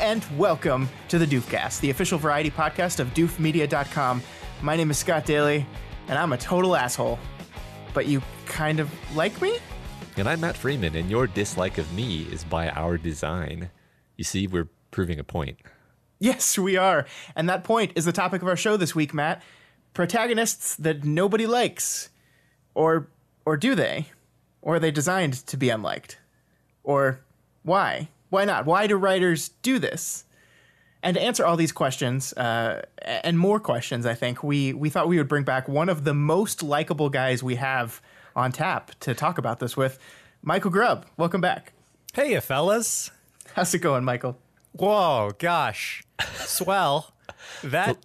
and welcome to the Doofcast, the official variety podcast of doofmedia.com. My name is Scott Daly, and I'm a total asshole. But you kind of like me? And I'm Matt Freeman, and your dislike of me is by our design. You see, we're proving a point. Yes, we are. And that point is the topic of our show this week, Matt. Protagonists that nobody likes. Or do they? Or are they designed to be unliked? Or why? Why not? Why do writers do this? And to answer all these questions, and more questions, I think, we thought we would bring back one of the most likable guys we have on tap to talk about this with, Michael Grubb. Welcome back. Hey, fellas. How's it going, Michael? Whoa, gosh. Swell. That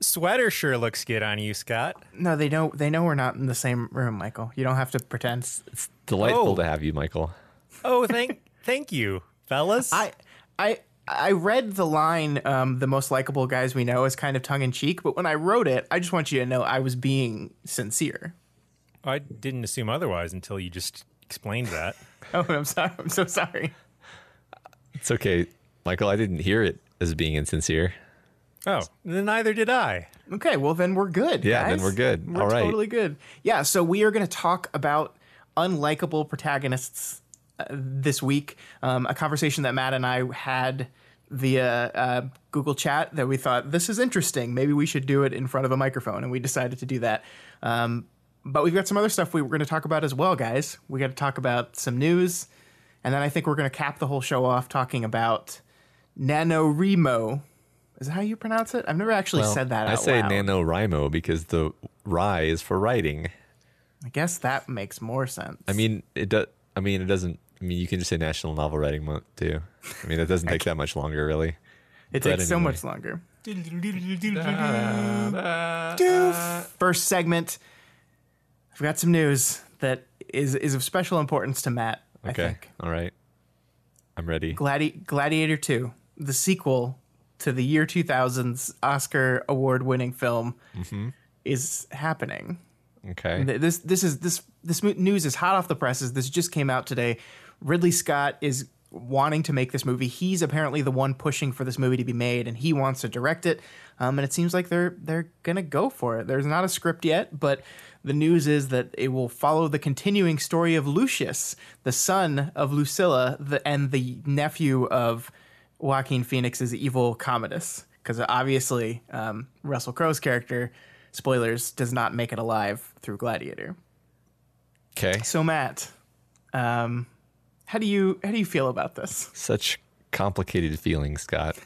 sweater sure looks good on you, Scott. No, they know we're not in the same room, Michael. You don't have to pretend. It's delightful to have you, Michael. Oh, thank you, fellas. I read the line, the most likable guys we know, as kind of tongue-in-cheek, but when I wrote it, I just want you to know I was being sincere. I didn't assume otherwise until you just explained that. Oh, I'm sorry. I'm so sorry. It's okay, Michael. I didn't hear it as being insincere. Oh, then neither did I. Okay, well, then we're good, Yeah, guys. then we're good. We're All right. totally good. Yeah, so we are going to talk about Unlikable Protagonists this week, a conversation that Matt and I had via Google Chat that we thought, this is interesting. Maybe we should do it in front of a microphone, and we decided to do that. But we've got some other stuff we were going to talk about as well, guys. We got to talk about some news, and then I think we're going to cap the whole show off talking about NaNoWriMo. Is that how you pronounce it? I've never actually said that out loud. I say NaNoWriMo because the "ri" is for writing. I guess that makes more sense. I mean, it does. I mean, it doesn't. I mean, you can just say National Novel Writing Month too. I mean, it doesn't take that much longer, really. It takes so much longer. First segment. I've got some news that is of special importance to Matt, I think. All right. I'm ready. Gladiator 2, the sequel to the year 2000's Oscar award-winning film, is happening. Okay. This news is hot off the presses. This just came out today. Ridley Scott is wanting to make this movie. He's apparently the one pushing for this movie to be made, and he wants to direct it. And it seems like they're gonna go for it. There's not a script yet, but the news is that it will follow the continuing story of Lucius, the son of Lucilla, and the nephew of Joaquin Phoenix's evil Commodus. Because obviously, Russell Crowe's character, spoilers, does not make it alive through Gladiator. Okay. So Matt, how do you feel about this? Such complicated feelings, Scott.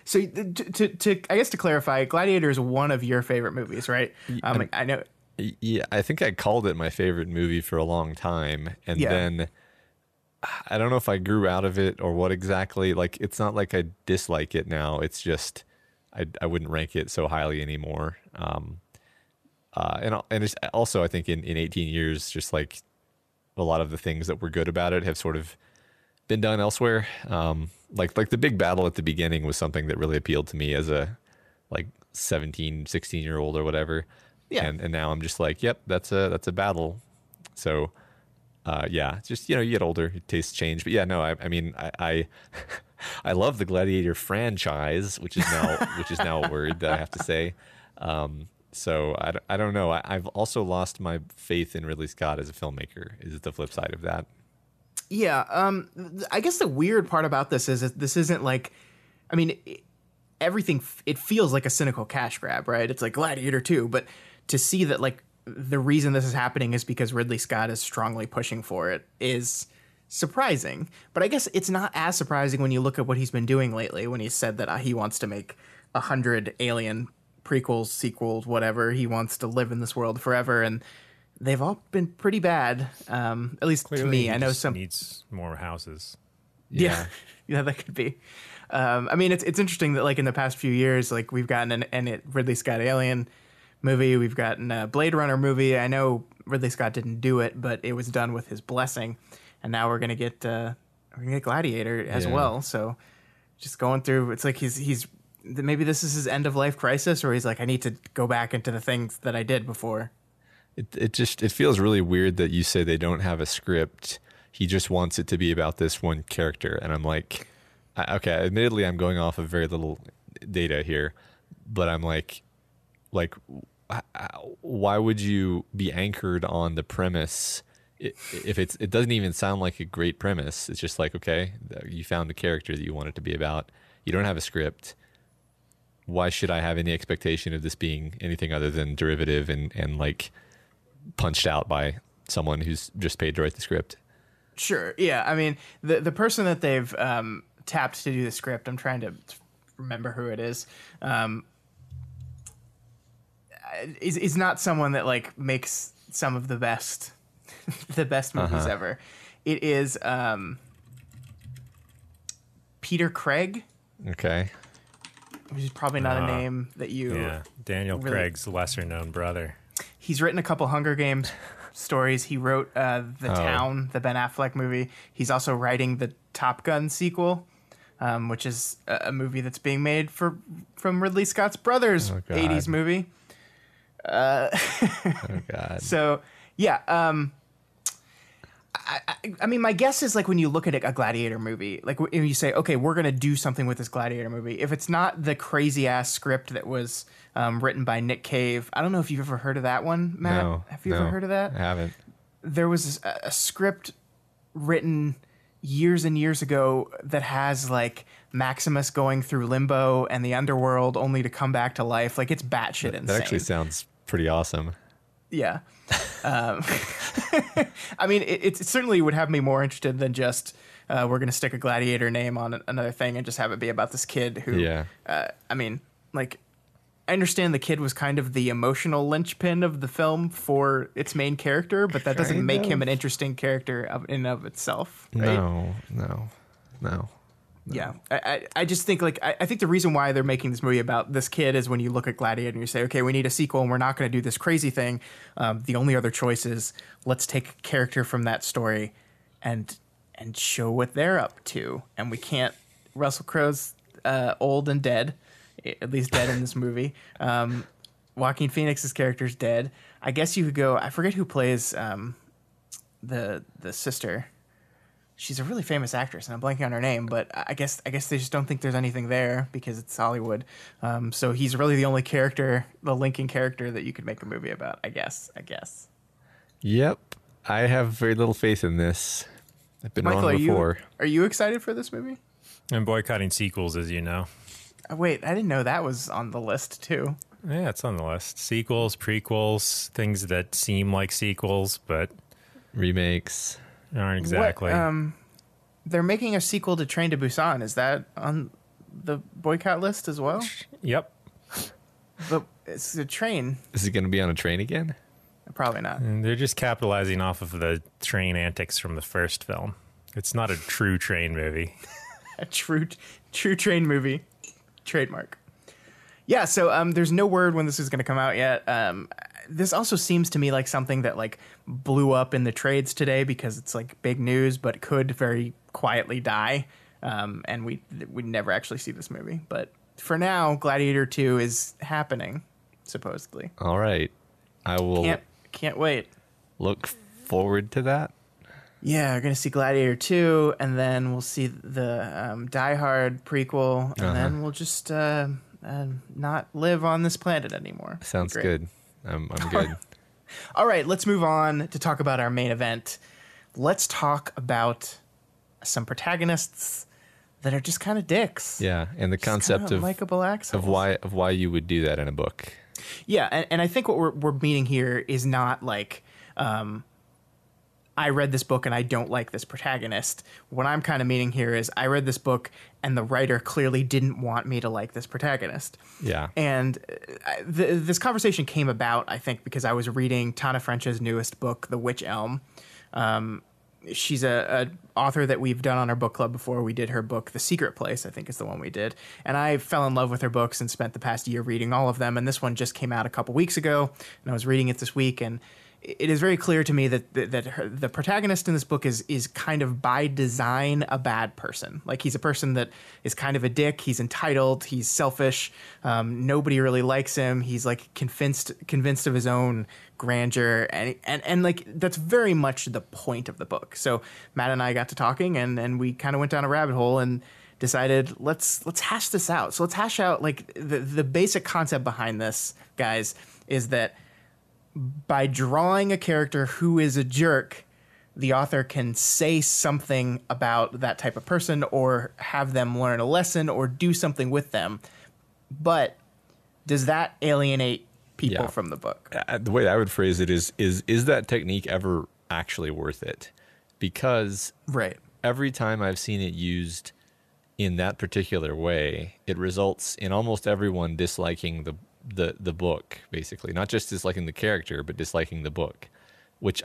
So to I guess to clarify, Gladiator is one of your favorite movies, right? I know. Yeah, I think I called it my favorite movie for a long time, and then I don't know if I grew out of it or what exactly. Like, it's not like I dislike it now. It's just I wouldn't rank it so highly anymore. And it's also, I think in 18 years, just like a lot of the things that were good about it have sort of been done elsewhere. Like the big battle at the beginning was something that really appealed to me as a like 17, 16-year-old or whatever. Yeah. And now I'm just like, yep, that's a battle. So just, you get older, your tastes change. But yeah, no, I mean, I love the Gladiator franchise, which is now a word that I have to say. So I don't know. I've also lost my faith in Ridley Scott as a filmmaker. Is the flip side of that? Yeah. I guess the weird part about this is that this isn't like, I mean, everything, it feels like a cynical cash grab, right? It's like Gladiator 2, but to see that like the reason this is happening is because Ridley Scott is strongly pushing for it is surprising. But I guess it's not as surprising when you look at what he's been doing lately, when he said that he wants to make 100 Alien prequels, sequels, whatever. He wants to live in this world forever, and they've all been pretty bad. At least Clearly, to me, he I know just some needs more houses. Yeah, that could be. I mean, it's interesting that like in the past few years, like we've gotten an Ridley Scott Alien movie, we've gotten a Blade Runner movie. I know Ridley Scott didn't do it, but it was done with his blessing, and now we're gonna get Gladiator as well. So just going through, it's like he's maybe this is his end of life crisis, or he's like, I need to go back into the things that I did before. It feels really weird that you say they don't have a script. He just wants it to be about this one character, and I'm like, Okay, admittedly, I'm going off of very little data here, but I'm like, why would you be anchored on the premise if it doesn't even sound like a great premise? It's just like, okay, you found the character that you want it to be about. You don't have a script. Why should I have any expectation of this being anything other than derivative and like punched out by someone who's just paid to write the script? Sure. Yeah. I mean, the person that they've tapped to do the script, I'm trying to remember who it is not someone that like makes some of the best movies ever. It is Peter Craig. Okay. Which is probably not a name that you... Yeah, Daniel really... Craig's lesser-known brother. He's written a couple Hunger Games stories. He wrote The Town, the Ben Affleck movie. He's also writing the Top Gun sequel, which is a movie that's being made from Ridley Scott's brother's 80s movie. Oh, God. So, yeah... I mean, my guess is like when you look at a Gladiator movie, like when you say, okay, we're going to do something with this Gladiator movie. If it's not the crazy ass script that was written by Nick Cave, I don't know if you've ever heard of that one, Matt. No, have you ever heard of that? I haven't. There was a script written years and years ago that has like Maximus going through limbo and the underworld only to come back to life. Like it's batshit insane. That actually sounds pretty awesome. Yeah. I mean, it certainly would have me more interested than just we're going to stick a Gladiator name on another thing and just have it be about this kid who, I mean, like, I understand the kid was kind of the emotional linchpin of the film for its main character, but that doesn't make him an interesting character in and of itself, right? No. Yeah, I just think like I think the reason why they're making this movie about this kid is when you look at Gladiator and you say, okay, we need a sequel and we're not going to do this crazy thing. The only other choice is let's take a character from that story and show what they're up to. And we can't. Russell Crowe's old and dead, at least dead in this movie. Joaquin Phoenix's character's dead. I guess you could go. I forget who plays the sister. She's a really famous actress, and I'm blanking on her name, but I guess they just don't think there's anything there because it's Hollywood. So he's really the only character, the linking character that you could make a movie about, I guess. Yep. I have very little faith in this. I've been Michael, wrong before. Are you excited for this movie? I'm boycotting sequels, as you know. Wait, I didn't know that was on the list, too. Yeah, it's on the list. Sequels, prequels, things that seem like sequels, but... remakes... aren't exactly. They're making a sequel to Train to Busan. Is that on the boycott list as well? Yep. But it's a train. Is it going to be on a train again? Probably not. And they're just capitalizing off of the train antics from the first film. It's not a true train movie. A true train movie. Trademark. Yeah, so there's no word when this is going to come out yet. This also seems to me like something that like blew up in the trades today because it's like big news, but could very quietly die. And we never actually see this movie. But for now, Gladiator 2 is happening, supposedly. All right. I will... Can't wait. Look forward to that. Yeah, we're going to see Gladiator 2, and then we'll see the Die Hard prequel, and then we'll just not live on this planet anymore. Sounds good. I'm good. All right, let's move on to talk about our main event. Let's talk about some protagonists that are just kind of dicks. Yeah, and the concept of likable of why you would do that in a book. Yeah, and I think what we're meaning here is not like I read this book and I don't like this protagonist. What I'm kind of meaning here is I read this book and the writer clearly didn't want me to like this protagonist. Yeah. And this conversation came about, I think, because I was reading Tana French's newest book, The Witch Elm. She's a author that we've done on our book club before. We did her book, The Secret Place, I think is the one we did. And I fell in love with her books and spent the past year reading all of them. And this one just came out a couple weeks ago, and I was reading it this week. And it is very clear to me that the protagonist in this book is kind of by design a bad person. Like he's a person that is kind of a dick. He's entitled. He's selfish. Nobody really likes him. He's like convinced of his own grandeur, and like that's very much the point of the book. So Matt and I got to talking, and we kind of went down a rabbit hole, and decided let's hash this out. So let's hash out like the basic concept behind this, guys, is that by drawing a character who is a jerk, the author can say something about that type of person or have them learn a lesson or do something with them. But does that alienate people from the book? The way I would phrase it is that technique ever actually worth it? Because every time I've seen it used in that particular way, it results in almost everyone disliking the book, basically. Not just disliking the character, but disliking the book, which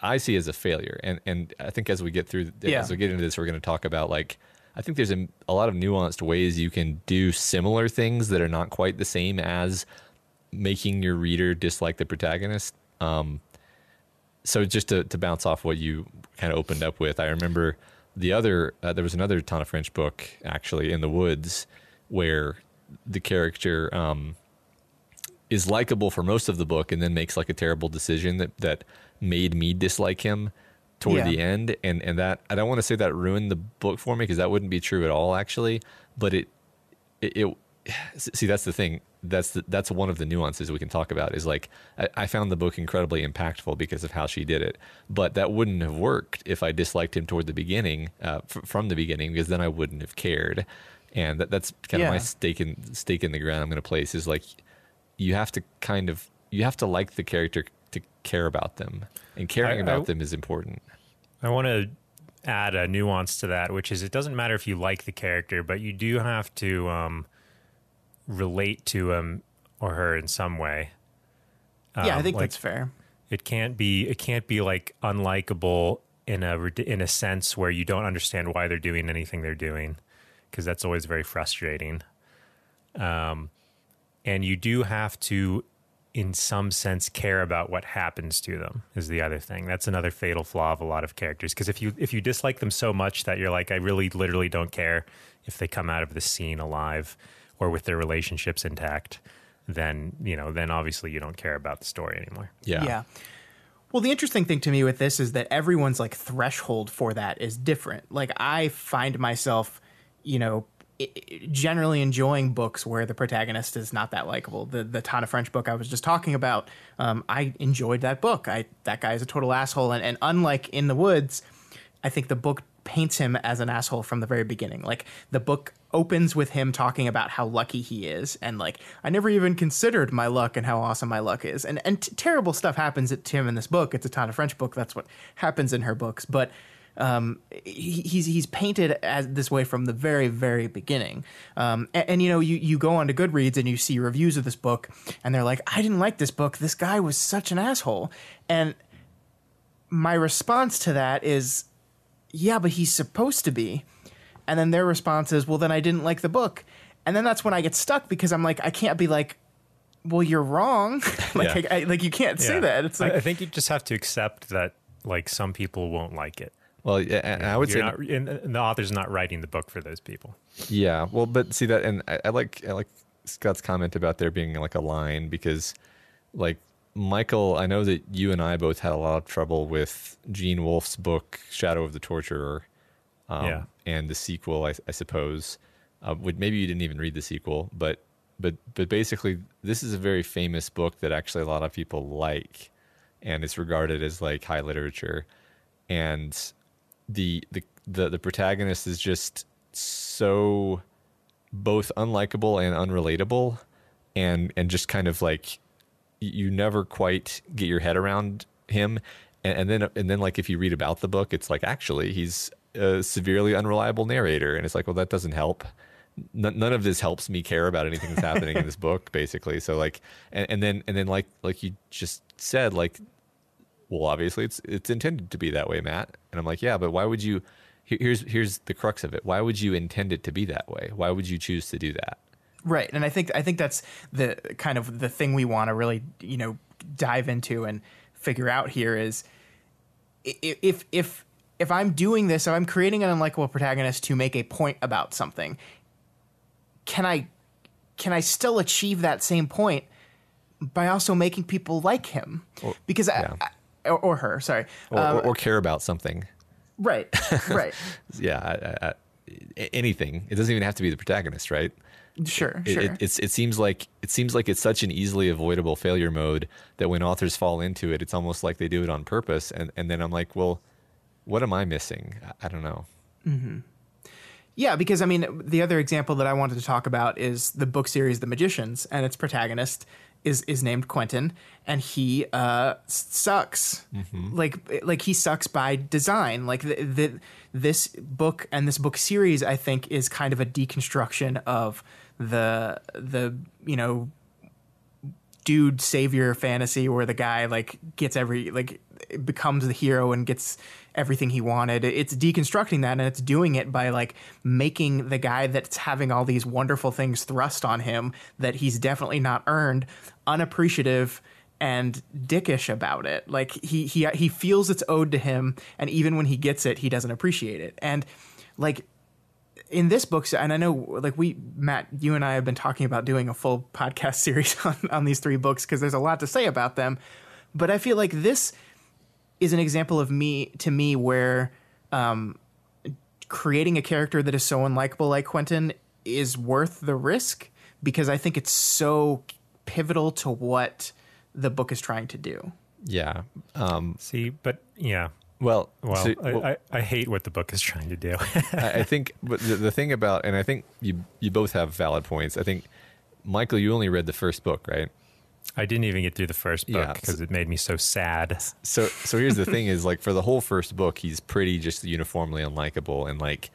I see as a failure. And I think as we get through, as we get into this, we're going to talk about, like, I think there's a lot of nuanced ways you can do similar things that are not quite the same as making your reader dislike the protagonist. So just to bounce off what you kind of opened up with, I remember there was another Tana French book, actually, in the woods, where the character is likable for most of the book and then makes like a terrible decision that made me dislike him toward the end. And that, I don't want to say that ruined the book for me, because that wouldn't be true at all, actually. But it see, that's the thing. That's one of the nuances we can talk about, is like, I found the book incredibly impactful because of how she did it, but that wouldn't have worked if I disliked him toward the beginning, from the beginning, because then I wouldn't have cared. And that's kind of my stake in the ground I'm going to place, is like, you have to like the character to care about them, and caring about them is important. I want to add a nuance to that, which is, it doesn't matter if you like the character, but you do have to relate to him or her in some way. I think that's fair. It can't be like unlikable in a sense where you don't understand why they're doing anything they're doing, because that's always very frustrating. And you do have to, in some sense, care about what happens to them, is the other thing. That's another fatal flaw of a lot of characters, because if you dislike them so much that you're like, I really literally don't care if they come out of this scene alive or with their relationships intact, then obviously you don't care about the story anymore. Yeah. Well, the interesting thing to me with this is that everyone's like threshold for that is different. Like, I find myself, generally enjoying books where the protagonist is not that likable. The Tana French book I was just talking about, I enjoyed that book. That guy is a total asshole. And unlike In the Woods, I think the book paints him as an asshole from the very beginning. Like, the book opens with him talking about how lucky he is, and like, I never even considered my luck and how awesome my luck is. And terrible stuff happens to him in this book. It's a Tana French book. That's what happens in her books. But he's painted as this way from the very, very beginning. And you go on to Goodreads and you see reviews of this book, and they're like, I didn't like this book. This guy was such an asshole. And my response to that is, yeah, but he's supposed to be. And then their response is, well, then I didn't like the book. And then that's when I get stuck, because I'm like, I can't be like, well, you're wrong. You can't say that. It's like, I think you just have to accept that, like, some people won't like it. Well, and I would say and the author's not writing the book for those people. Yeah, well, but see that, and I like Scott's comment about there being like a line, because, like, Michael, I know that you and I both had a lot of trouble with Gene Wolfe's book Shadow of the Torturer, and the sequel, I suppose. Maybe you didn't even read the sequel, but basically, this is a very famous book that actually a lot of people like, and it's regarded as like high literature, and the protagonist is just so both unlikable and unrelatable, and just kind of like, you never quite get your head around him, and then like, if you read about the book, it's like, actually he's a severely unreliable narrator, and it's like, well, that doesn't help. None of this helps me care about anything that's happening in this book, basically. So like, and then like you just said, like, well, obviously it's intended to be that way, Matt. And I'm like, yeah, but why would you? Here's the crux of it. Why would you intend it to be that way? Why would you choose to do that? Right, and I think that's the kind of the thing we want to really dive into and figure out here is, if I'm doing this, if I'm creating an unlikable protagonist to make a point about something, can I still achieve that same point by also making people like him? Because or her, sorry, or care about something. Right. Yeah, anything. It doesn't even have to be the protagonist, right? Sure. It seems like it's such an easily avoidable failure mode that when authors fall into it, it's almost like they do it on purpose. And then I'm like, well, what am I missing? I don't know. Mm-hmm. Yeah, because I mean, the other example that I wanted to talk about is the book series The Magicians, and its protagonist is named Quentin, and he sucks. Mm-hmm. Like he sucks by design. Like this book and this book series, I think, is kind of a deconstruction of the dude savior fantasy where the guy like gets becomes the hero and gets everything he wanted. It's deconstructing that, and it's doing it by like making the guy that's having all these wonderful things thrust on him that he's definitely not earned unappreciative and dickish about it. Like he feels it's owed to him, and even when he gets it, he doesn't appreciate it. And like in this book, and I know like Matt, you and I have been talking about doing a full podcast series on these 3 books because there's a lot to say about them, but I feel like this is an example of me where creating a character that is so unlikable like Quentin is worth the risk, because I think it's so pivotal to what the book is trying to do. Yeah. Well, I hate what the book is trying to do. I think but the thing about, and I think you both have valid points. I think, Michael, you only read the first book, right? I didn't even get through the first book because it made me so sad. So here's the thing is, like, for the whole first book, he's pretty just uniformly unlikable, and like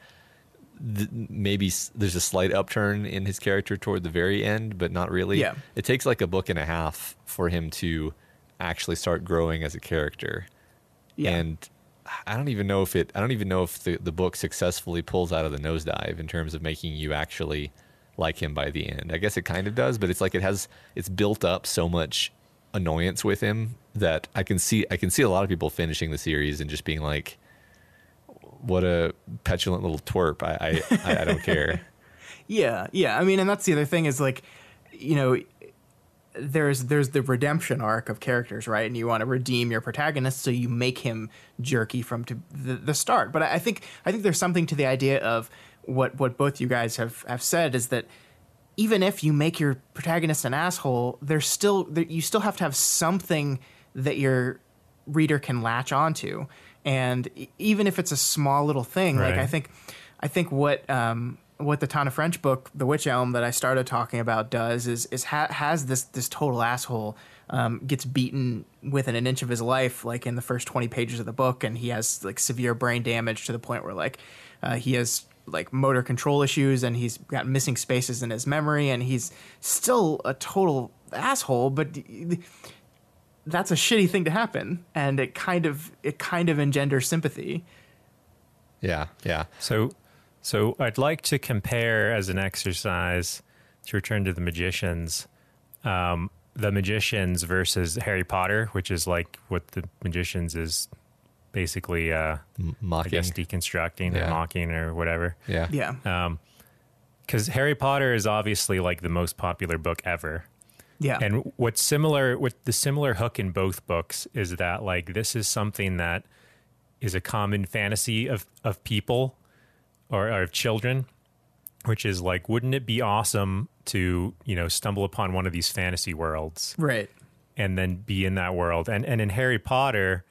maybe there's a slight upturn in his character toward the very end, but not really. Yeah. It takes like a book and a half for him to actually start growing as a character. Yeah. And I don't even know if the book successfully pulls out of the nosedive in terms of making you actually like him by the end. I guess it kind of does, but it's like it's built up so much annoyance with him that I can see a lot of people finishing the series and just being like, what a petulant little twerp. I don't care. Yeah. I mean, and that's the other thing is like, you know, there's the redemption arc of characters, right? And you want to redeem your protagonist, so you make him jerky from the start. But I think there's something to the idea of what both you guys have said, is that even if you make your protagonist an asshole, you still have to have something that your reader can latch onto. And even if it's a small little thing, right. Like I think what the Tana French book, The Witch Elm, that I started talking about does is has this total asshole gets beaten within an inch of his life, like in the first 20 pages of the book, and he has like severe brain damage to the point where like he has like motor control issues, and he's got missing spaces in his memory, and he's still a total asshole, but that's a shitty thing to happen, and it kind of engenders sympathy. Yeah. So I'd like to compare, as an exercise, to return to The Magicians, The Magicians versus Harry Potter, which is like what The Magicians is basically mocking, I guess, deconstructing or mocking or whatever. Yeah. Because Harry Potter is obviously like the most popular book ever. Yeah. And what the similar hook in both books is that like this is something that is a common fantasy of people or of children, which is like, wouldn't it be awesome to, you know, stumble upon one of these fantasy worlds, right, and then be in that world? And in Harry Potter,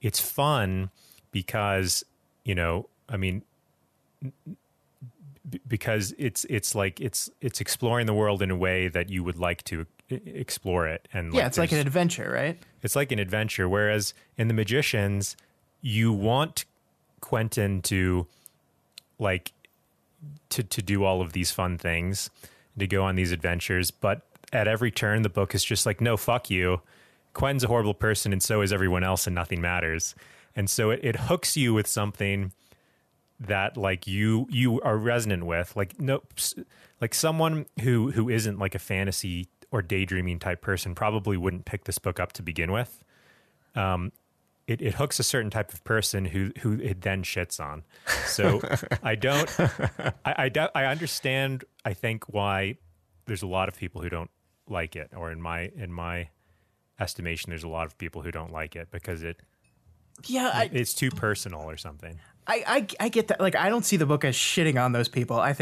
it's fun because, you know, I mean, because it's exploring the world in a way that you would like to explore it. And yeah, it's like an adventure, right? It's like an adventure. Whereas in The Magicians, you want Quentin to like to do all of these fun things, to go on these adventures, but at every turn the book is just like, no, fuck you. Quentin's a horrible person, and so is everyone else, and nothing matters. And so it hooks you with something that like you are resonant with, like like someone who isn't like a fantasy or daydreaming type person probably wouldn't pick this book up to begin with. It hooks a certain type of person who it then shits on. So I understand, I think, why there's a lot of people who don't like it, or in my estimation, there's a lot of people who don't like it because it's too personal or something. I get that. Like, I don't see the book as shitting on those people. I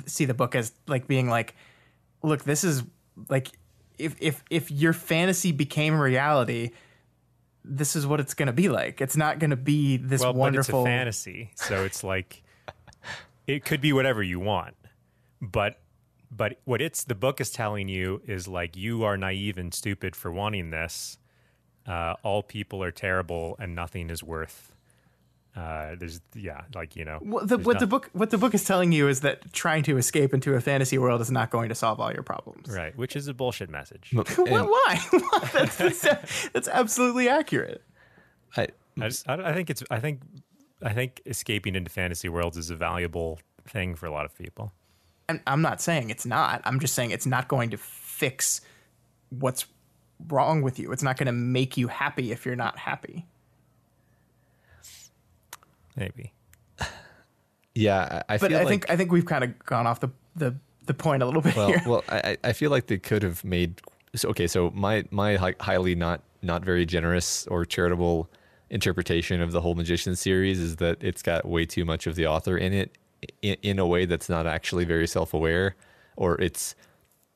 see the book as like being like, look, this is like, if your fantasy became reality, this is what it's going to be like. It's not going to be this wonderful but it's a fantasy. So it's like, it could be whatever you want, but what the book is telling you is like, you are naive and stupid for wanting this. All people are terrible and nothing is worth. What the book is telling you is that trying to escape into a fantasy world is not going to solve all your problems. Right, which is a bullshit message. Why? That's absolutely accurate. I think escaping into fantasy worlds is a valuable thing for a lot of people. And I'm not saying it's not. I'm just saying it's not going to fix what's wrong with you. It's not going to make you happy if you're not happy. Maybe. Yeah, I think we've kind of gone off the point a little bit here. Well, I feel like they could have made. So my highly not very generous or charitable interpretation of the whole Magician series is that it's got way too much of the author in it, in a way that's not actually very self-aware, or it's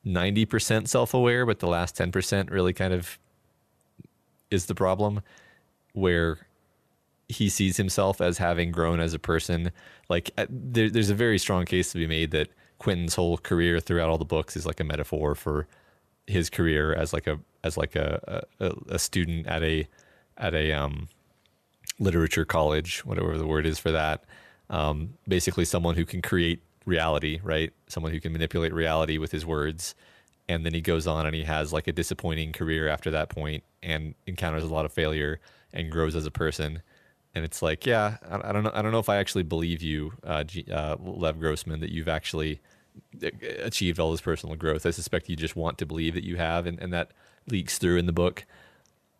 90% self-aware, but the last 10% really kind of is the problem, where he sees himself as having grown as a person. Like, there's a very strong case to be made that Quentin's whole career throughout all the books is like a metaphor for his career as a student at a literature college, whatever the word is for that. Basically someone who can create reality, right? Someone who can manipulate reality with his words. And then he goes on and he has like a disappointing career after that point and encounters a lot of failure and grows as a person. And it's like, yeah, I don't know if I actually believe you, Lev Grossman, that you've actually achieved all this personal growth. I suspect you just want to believe that you have, and that leaks through in the book.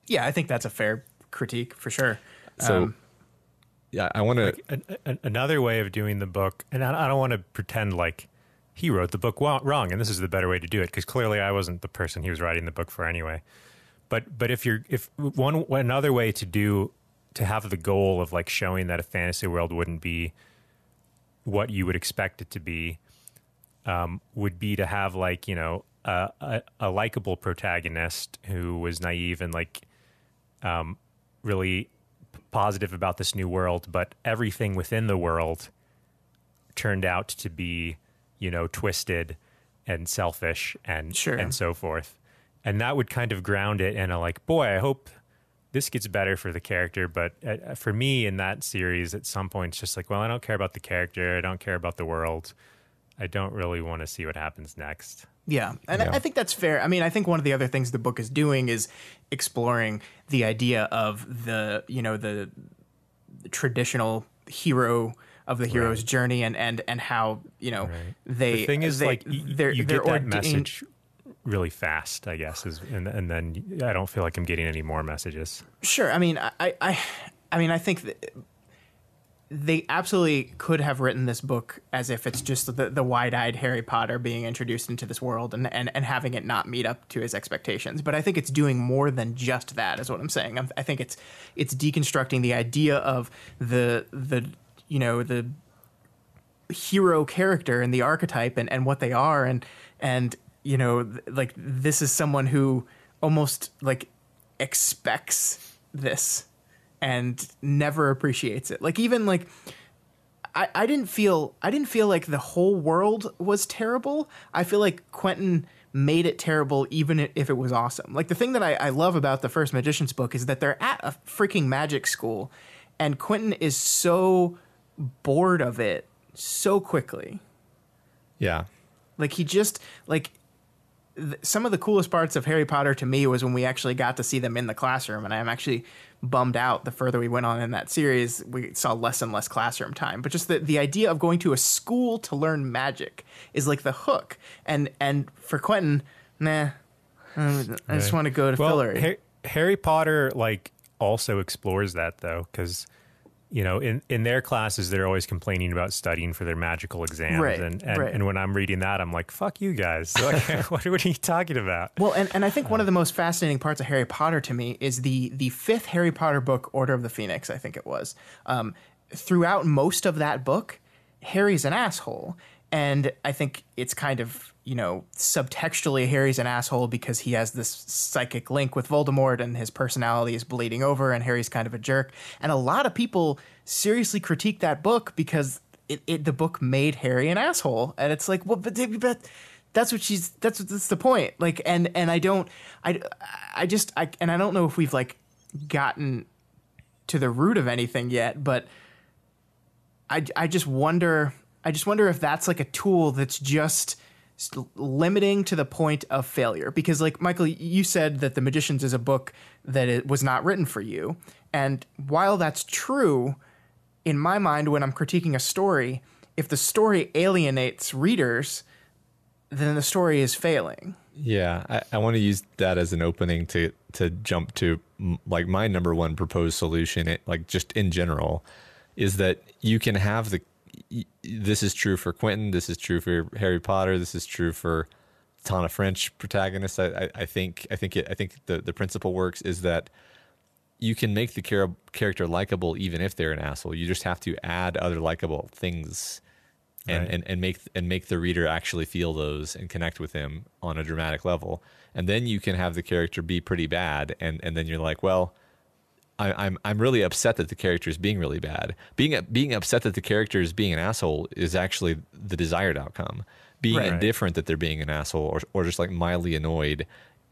Yeah, I think that's a fair critique for sure. So, yeah, I want to... Another way of doing the book, and I don't want to pretend like he wrote the book wrong, and this is the better way to do it, because clearly I wasn't the person he was writing the book for anyway. But another way to have the goal of like showing that a fantasy world wouldn't be what you would expect it to be, would be to have like, you know, a likable protagonist who was naive and like really positive about this new world, but everything within the world turned out to be, you know, twisted and selfish and so forth. And that would kind of ground it in a like, boy, I hope this gets better for the character. But for me in that series, at some point, it's just like, well, I don't care about the character. I don't care about the world. I don't really want to see what happens next. Yeah. And I think that's fair. I mean, I think one of the other things the book is doing is exploring the idea of the traditional hero of the hero's journey and how, you know, the thing is like you get that message really fast, I guess, and then I don't feel like I'm getting any more messages. Sure. I mean, I think that they absolutely could have written this book as if it's just the wide-eyed Harry Potter being introduced into this world and having it not meet up to his expectations. But I think it's doing more than just that, is what I'm saying. I think it's deconstructing the idea of the hero character and the archetype and what they are and you know, like, this is someone who almost like expects this and never appreciates it. Like, even like I didn't feel like the whole world was terrible. I feel like Quentin made it terrible even if it was awesome. Like, the thing that I love about the first Magician's book is that they're at a freaking magic school and Quentin is so bored of it so quickly. Yeah. Like, he just like some of the coolest parts of Harry Potter to me was when we actually got to see them in the classroom, and I'm actually bummed out the further we went on in that series, we saw less and less classroom time. But just the idea of going to a school to learn magic is like the hook. And for Quentin, I just want to go to Fillory. Harry Potter like also explores that though, because you know, in their classes, they're always complaining about studying for their magical exams. Right, and when I'm reading that, I'm like, fuck you guys. Like, what are you talking about? Well, and I think one of the most fascinating parts of Harry Potter to me is the fifth Harry Potter book, Order of the Phoenix, I think it was. throughout most of that book, Harry's an asshole. And I think it's kind of, subtextually Harry's an asshole because he has this psychic link with Voldemort and his personality is bleeding over and Harry's kind of a jerk. And a lot of people seriously critique that book because the book made Harry an asshole. And it's like, well, but that's the point. Like, and I don't know if we've like gotten to the root of anything yet, but I just wonder if that's like a tool that's just limiting to the point of failure. Because like, Michael, you said that The Magicians is a book that it was not written for you. And while that's true, in my mind, when I'm critiquing a story, if the story alienates readers, then the story is failing. Yeah, I want to use that as an opening to jump to like my number one proposed solution, like just in general, is that you can have this is true for Quentin, this is true for Harry Potter, this is true for a ton of French protagonists. I think the principle works is that you can make the character likable even if they're an asshole. You just have to add other likable things and make the reader actually feel those and connect with him on a dramatic level. And then you can have the character be pretty bad, and then you're like, well, I'm really upset that the character is being really bad. Being upset that the character is being an asshole is actually the desired outcome. Being indifferent that they're being an asshole or just like mildly annoyed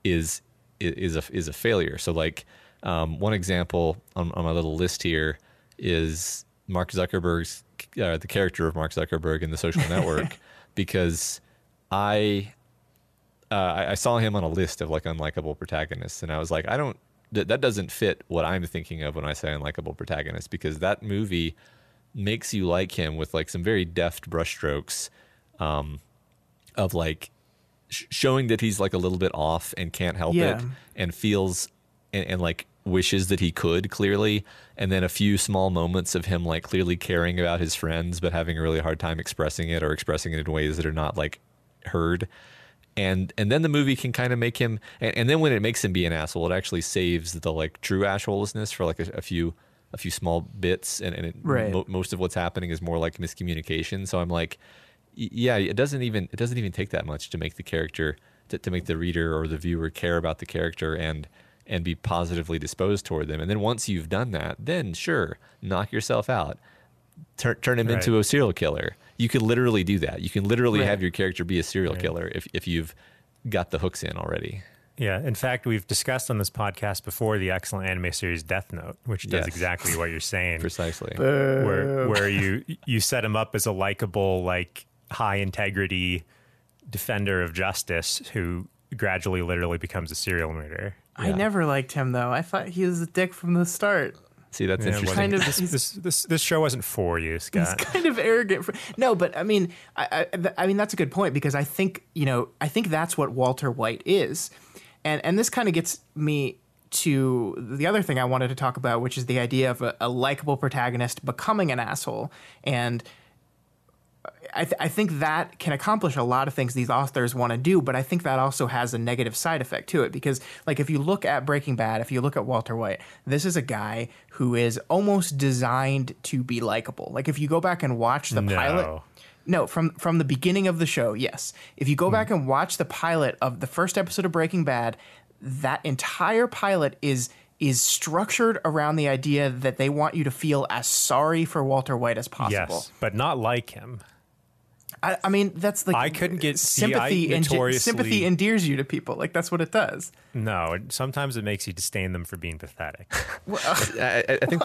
is a failure. So like one example on my little list here is Mark Zuckerberg's the character of Mark Zuckerberg in The Social Network, because I saw him on a list of like unlikable protagonists, and I was like, that doesn't fit what I'm thinking of when I say unlikable protagonist, because that movie makes you like him with like some very deft brushstrokes of like showing that he's like a little bit off and can't help it, and feels and like wishes that he could clearly, and then a few small moments of him like clearly caring about his friends but having a really hard time expressing it, or expressing it in ways that are not like heard. And then the movie can kind of make him, and then when it makes him be an asshole, it actually saves the like true assholelessness for like a few small bits, and most of what's happening is more like miscommunication. So I'm like, yeah, it doesn't even take that much to make the character to make the reader or the viewer care about the character and be positively disposed toward them. And then once you've done that, then sure, knock yourself out. Turn him into a serial killer. You could literally do that. You can literally have your character be a serial killer if you've got the hooks in already. Yeah. In fact, we've discussed on this podcast before the excellent anime series Death Note, which does exactly what you're saying. Precisely. Where you set him up as a likable, like high integrity defender of justice who gradually literally becomes a serial murderer. I never liked him, though. I thought he was a dick from the start. See, that's interesting. Kind of, this show wasn't for you, Scott. He's kind of arrogant. No, but I mean, I mean that's a good point, because I think that's what Walter White is, and this kind of gets me to the other thing I wanted to talk about, which is the idea of a likable protagonist becoming an asshole. And I think that can accomplish a lot of things these authors want to do, but I think that also has a negative side effect to it, because like if you look at Breaking Bad, if you look at Walter White, this is a guy who is almost designed to be likable. Like if you go back and watch the pilot, from the beginning of the show, yes. If you go back and watch the pilot of the first episode of Breaking Bad, that entire pilot is structured around the idea that they want you to feel as sorry for Walter White as possible. Yes, but not like him. I mean, that's like I couldn't get sympathy. Sympathy endears you to people. Like that's what it does. No, sometimes it makes you disdain them for being pathetic. Well, I think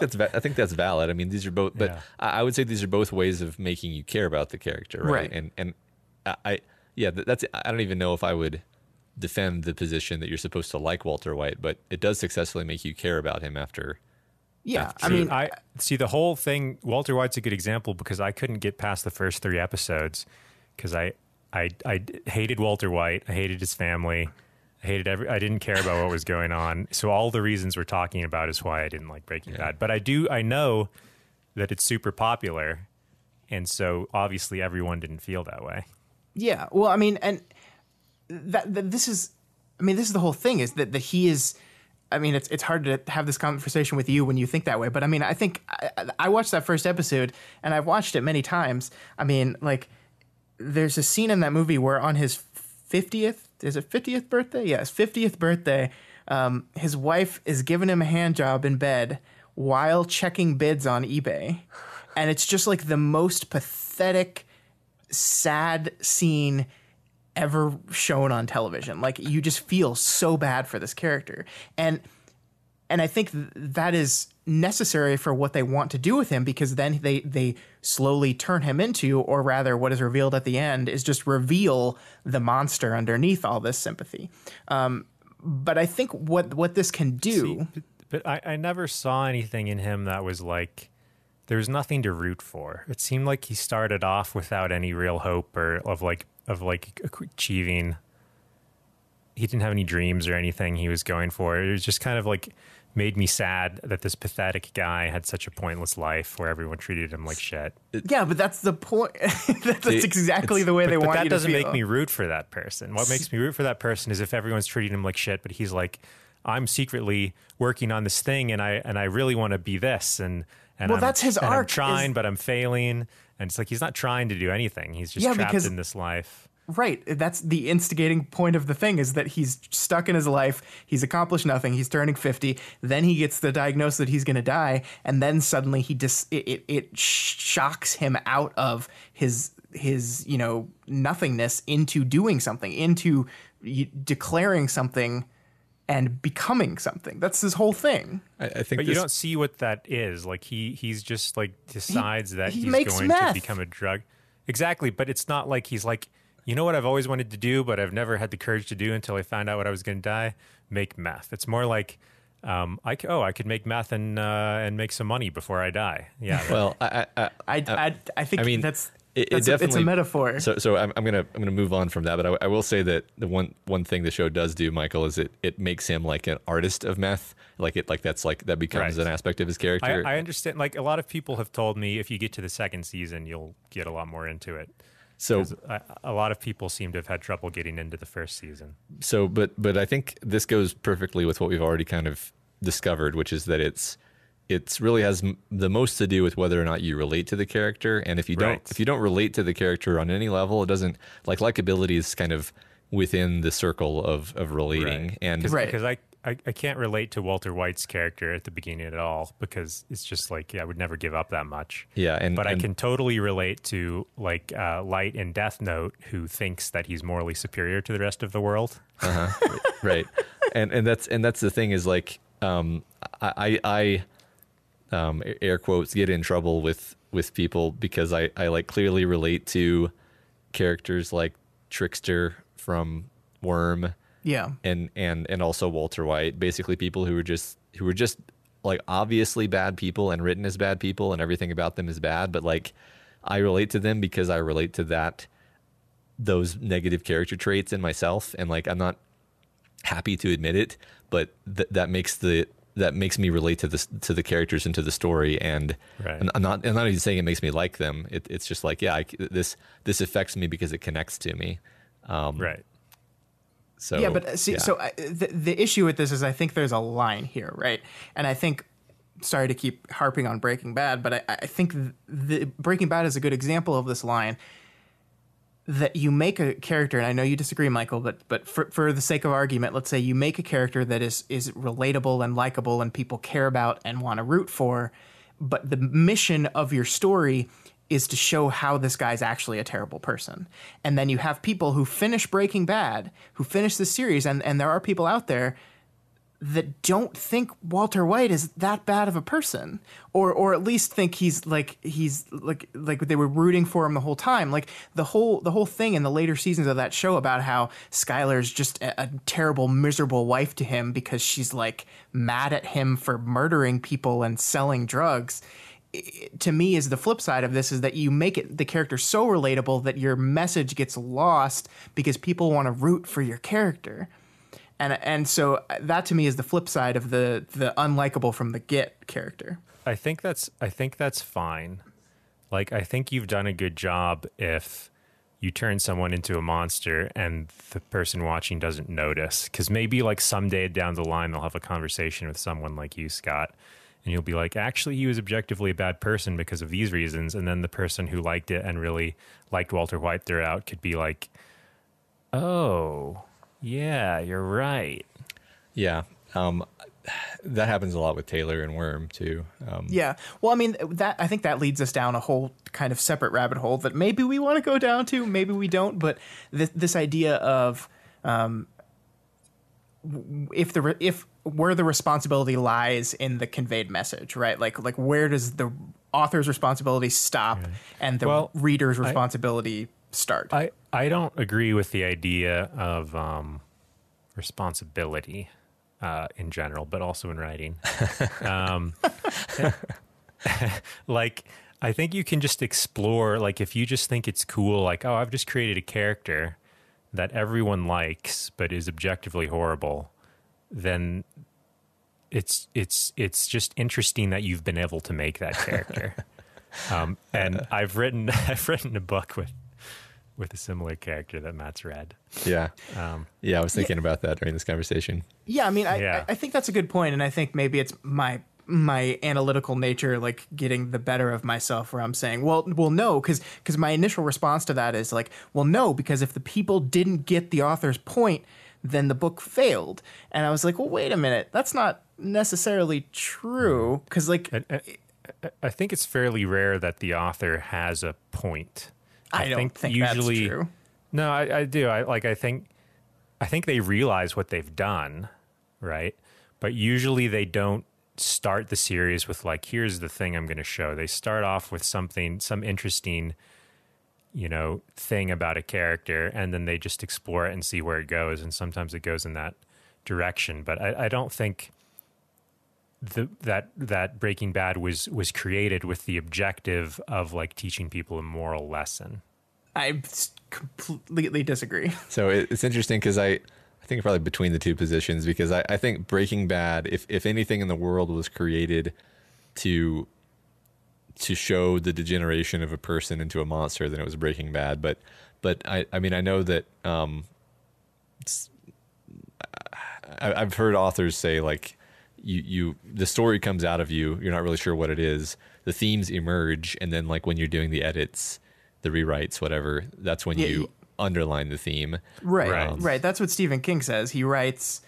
that's valid. I mean, these are both, but I would say these are both ways of making you care about the character, right? And I don't even know if I would defend the position that you're supposed to like Walter White, but it does successfully make you care about him after. Yeah, I mean, I see the whole thing. Walter White's a good example because I couldn't get past the first 3 episodes because I hated Walter White. I hated his family. I didn't care about what was going on. So all the reasons we're talking about is why I didn't like Breaking Bad. But I know that it's super popular, and so obviously everyone didn't feel that way. Yeah, well, I mean, and this is the whole thing is that he is. I mean, it's hard to have this conversation with you when you think that way. But I mean, I think I watched that first episode, and I've watched it many times. I mean, like, there's a scene in that movie where on his 50th birthday? Yes, 50th birthday, his wife is giving him a hand job in bed while checking bids on eBay. And it's just like the most pathetic, sad scene ever shown on television. Like, you just feel so bad for this character. And I think that is necessary for what they want to do with him, because then they slowly turn him into, or rather what is revealed at the end is just reveal the monster underneath all this sympathy. But I think what this can do... But I never saw anything in him that was like, there was nothing to root for. It seemed like he started off without any real hope or of achieving. He didn't have any dreams or anything he was going for. It was just kind of like made me sad that this pathetic guy had such a pointless life where everyone treated him like shit. Yeah, but that's the point. That's exactly the way they want you to feel. But that doesn't make me root for that person. What makes me root for that person is if everyone's treating him like shit, but he's like, I'm secretly working on this thing, and I really want to be this, and well, that's his arc. I'm trying, but I'm failing, and it's like he's not trying to do anything. He's just trapped in this life. Right. That's the instigating point of the thing, is that he's stuck in his life. He's accomplished nothing. He's turning 50. Then he gets the diagnosis that he's going to die. And then suddenly it shocks him out of his nothingness into doing something, into declaring something and becoming something. That's his whole thing. I think but you don't see what that is. Like he's just like decides that he's going to become a drug. Exactly. But it's not like he's like, you know what I've always wanted to do, but I've never had the courage to do until I found out what I was going to die? Make meth. It's more like, I could make meth and make some money before I die. Yeah. Well, I think I mean, that's it definitely, it's a metaphor. So I'm gonna move on from that, but I will say that the one thing the show does do, Michael, is it makes him like an artist of meth. That becomes an aspect of his character. I understand. Like, a lot of people have told me if you get to the second season, you'll get a lot more into it. So a lot of people seem to have had trouble getting into the first season. So, but I think this goes perfectly with what we've already kind of discovered, which is that it's really has the most to do with whether or not you relate to the character. And if you don't relate to the character on any level, it doesn't, like, likability is kind of within the circle of relating. Right. And because I can't relate to Walter White's character at the beginning at all, because it's just like, I would never give up that much. Yeah. But I can totally relate to like Light in Death Note, who thinks that he's morally superior to the rest of the world. Right. And that's the thing is, like, I air quotes, get in trouble with people because I like clearly relate to characters like Trickster from Worm. Yeah. And also Walter White, basically people who were just like obviously bad people and written as bad people and everything about them is bad, but like I relate to them because I relate to those negative character traits in myself, and like I'm not happy to admit it, but that makes me relate to the characters and to the story, and right. I'm not even saying it makes me like them. It's just like, yeah, this affects me because it connects to me. Right. So, yeah, but see, so the issue with this is I think there's a line here, right? And I think, sorry to keep harping on Breaking Bad, but I think the Breaking Bad is a good example of this line, that you make a character, and I know you disagree, Michael, but for the sake of argument, let's say you make a character that is relatable and likable and people care about and want to root for, but the mission of your story is to show how this guy's actually a terrible person. And then you have people who finish Breaking Bad, who finish the series, and there are people out there that don't think Walter White is that bad of a person, or at least think he's like they were rooting for him the whole time. Like the whole thing in the later seasons of that show about how Skylar's just a terrible, miserable wife to him because she's like mad at him for murdering people and selling drugs. To me, is the flip side of this, is that you make the character so relatable that your message gets lost because people want to root for your character. And so that to me is the flip side of the unlikable from the get character. I think that's fine. Like, I think you've done a good job if you turn someone into a monster and the person watching doesn't notice. Because maybe like someday down the line, they'll have a conversation with someone like you, Scott, and you'll be like, actually, he was objectively a bad person because of these reasons. And then the person who liked it and really liked Walter White throughout could be like, oh, yeah, you're right. Yeah. That happens a lot with Taylor and Worm too. Yeah. Well, I mean, I think that leads us down a whole kind of separate rabbit hole that maybe we want to go down to, maybe we don't. But this idea of if where the responsibility lies in the conveyed message, right? Like where does the author's responsibility stop and the reader's responsibility start? I don't agree with the idea of responsibility. In general, but also in writing. Like, I think you can just explore, like, if you just think it's cool, like, oh, I've just created a character that everyone likes, but is objectively horrible, then it's just interesting that you've been able to make that character. And I've written a book with a similar character that Matt's read. Yeah. I was thinking about that during this conversation. Yeah, I mean, I think that's a good point, and I think maybe it's my analytical nature, like, getting the better of myself, where I'm saying, well, no, because my initial response to that is like, well, no, because if the people didn't get the author's point, then the book failed. And I was like, well, wait a minute, that's not necessarily true, because, like, I think it's fairly rare that the author has a point. I don't think usually, that's true. No, I do. I think they realize what they've done, right? But usually they don't start the series with like, here's the thing I'm going to show. They start off with some interesting, thing about a character, and then they just explore it and see where it goes. And sometimes it goes in that direction. But I don't think that Breaking Bad was created with the objective of like teaching people a moral lesson. I completely disagree. So it's interesting because I think probably between the two positions, because I think Breaking Bad, if anything in the world was created to show the degeneration of a person into a monster, then it was Breaking Bad. But I mean, I know that I've heard authors say like, the story comes out of you, you're not really sure what it is, the themes emerge, and then like when you're doing the edits, the rewrites, whatever, that's when you underline the theme. Right. That's what Stephen King says. He writes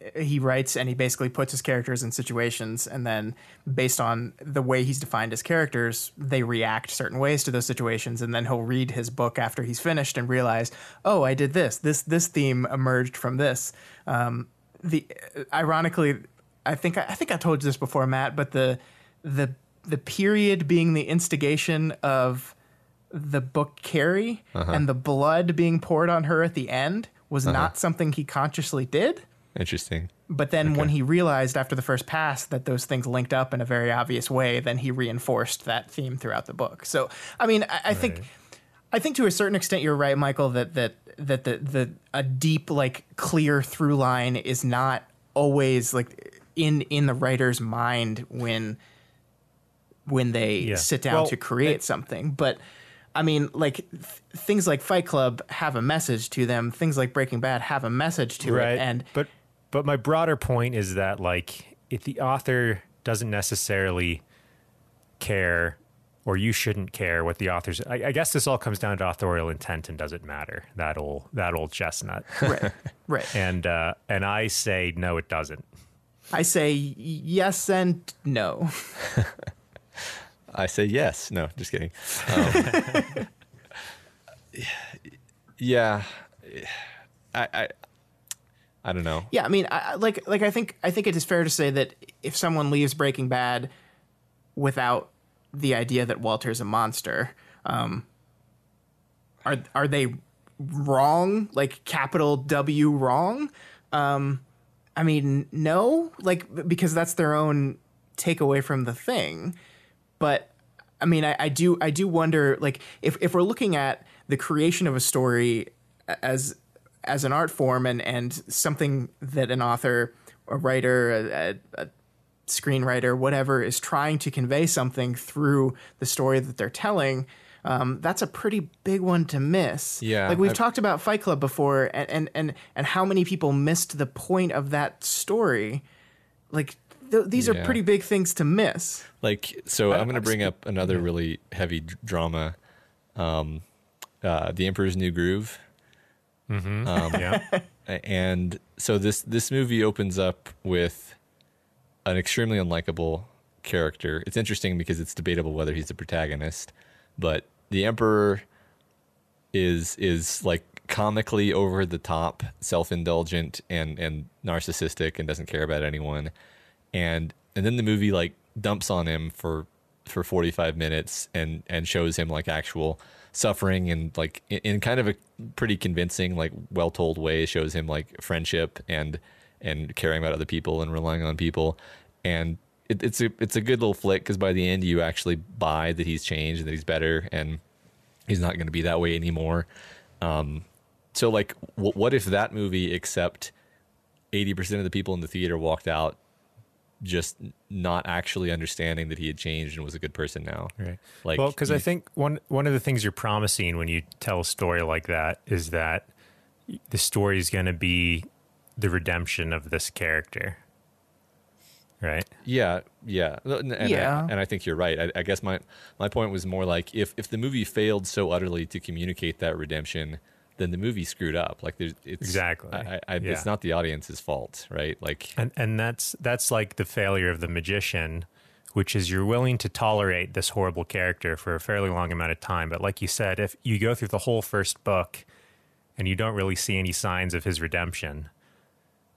and he basically puts his characters in situations, and then based on the way he's defined his characters, they react certain ways to those situations, and then he'll read his book after he's finished and realize, oh, I did this theme emerged from this. Ironically, I think I told you this before, Matt, but the period being the instigation of the book Carrie and the blood being poured on her at the end was not something he consciously did. Interesting. But then when he realized after the first pass that those things linked up in a very obvious way, then he reinforced that theme throughout the book. So, I mean, I think to a certain extent you're right, Michael, that a deep, like, clear through line is not always like in the writer's mind when they sit down to create something. But I mean, like, things like Fight Club have a message to them. Things like Breaking Bad have a message to it. And but my broader point is that, like, if the author doesn't necessarily care, or you shouldn't care what the author's, I guess this all comes down to authorial intent, and does it matter? That old chestnut. Right. And I say no, it doesn't. I say yes and no. I say yes. No, just kidding. Yeah, I don't know. Yeah, I mean, I think it is fair to say that if someone leaves Breaking Bad without the idea that Walter's a monster, are they wrong? Like, capital W wrong? I mean, no, like, because that's their own takeaway from the thing. But I mean, I do wonder, like, if we're looking at the creation of a story as an art form and something that an author, a writer, a screenwriter, whatever, is trying to convey something through the story that they're telling, That's a pretty big one to miss. Yeah, like we've talked about Fight Club before, and how many people missed the point of that story. Like these are pretty big things to miss. Like, so I'm going to bring up another really heavy drama, The Emperor's New Groove. And so this movie opens up with an extremely unlikable character. It's interesting because it's debatable whether he's the protagonist, but the Emperor is like comically over the top, self-indulgent and narcissistic and doesn't care about anyone. And then the movie like dumps on him for 45 minutes and shows him like actual suffering, and like in kind of a pretty convincing, like well-told way, shows him like friendship and caring about other people and relying on people. And it's a good little flick, because by the end you actually buy that he's changed and that he's better and he's not going to be that way anymore. So like, what if that movie, except 80% of the people in the theater walked out just not actually understanding that he had changed and was a good person now? Right. Like, well, because I think one of the things you're promising when you tell a story like that is that the story is going to be the redemption of this character. Right. Yeah. And I think you're right. I guess my point was more like, if the movie failed so utterly to communicate that redemption, then the movie screwed up. Like it's exactly. It's not the audience's fault, right? Like, and that's like the failure of The Magician, which is you're willing to tolerate this horrible character for a fairly long amount of time, but like you said, if you go through the whole first book and you don't really see any signs of his redemption,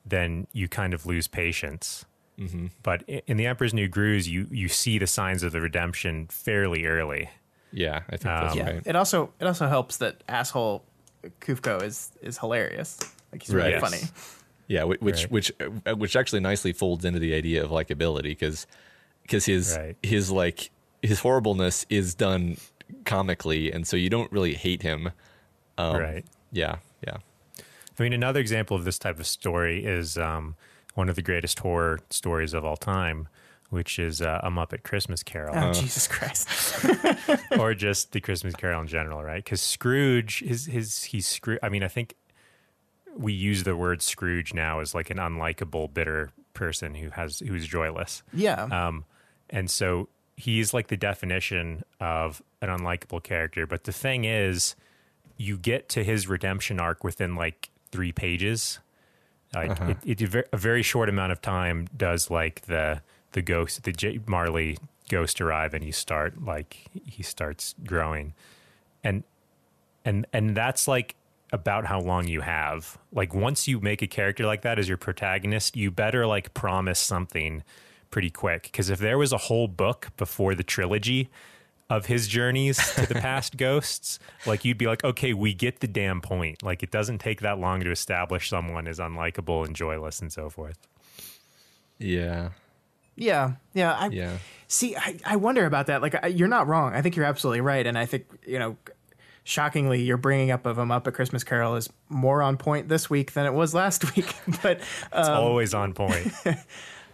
then you kind of lose patience. Mm-hmm. But in The Emperor's New Groove, you see the signs of the redemption fairly early. Yeah, I think that's right. It also helps that asshole Kufko is hilarious. Like, he's really funny. Yeah, which actually nicely folds into the idea of likability, because his horribleness is done comically, and so you don't really hate him. Right. Yeah. I mean, another example of this type of story is one of the greatest horror stories of all time, which is A Muppet Christmas Carol. Oh, Jesus Christ. Or just the Christmas Carol in general, right? Because Scrooge, he's Scrooge. I mean, I think we use the word Scrooge now as like an unlikable, bitter person who's joyless. Yeah. And so he's like the definition of an unlikable character. But the thing is, you get to his redemption arc within like 3 pages. Like a very short amount of time does like the ghost, the J. Marley ghost arrive, and he starts growing, and that's like about how long you have. Like, once you make a character like that as your protagonist, you better like promise something pretty quick, because if there was a whole book before the trilogy of his journeys to the past ghosts, like, you'd be like, okay, we get the damn point. Like, it doesn't take that long to establish someone as unlikable and joyless and so forth. Yeah. See, I wonder about that. Like, you're not wrong. I think you're absolutely right. And I think, shockingly, your bringing up of a Muppet Christmas Carol is more on point this week than it was last week. But it's always on point.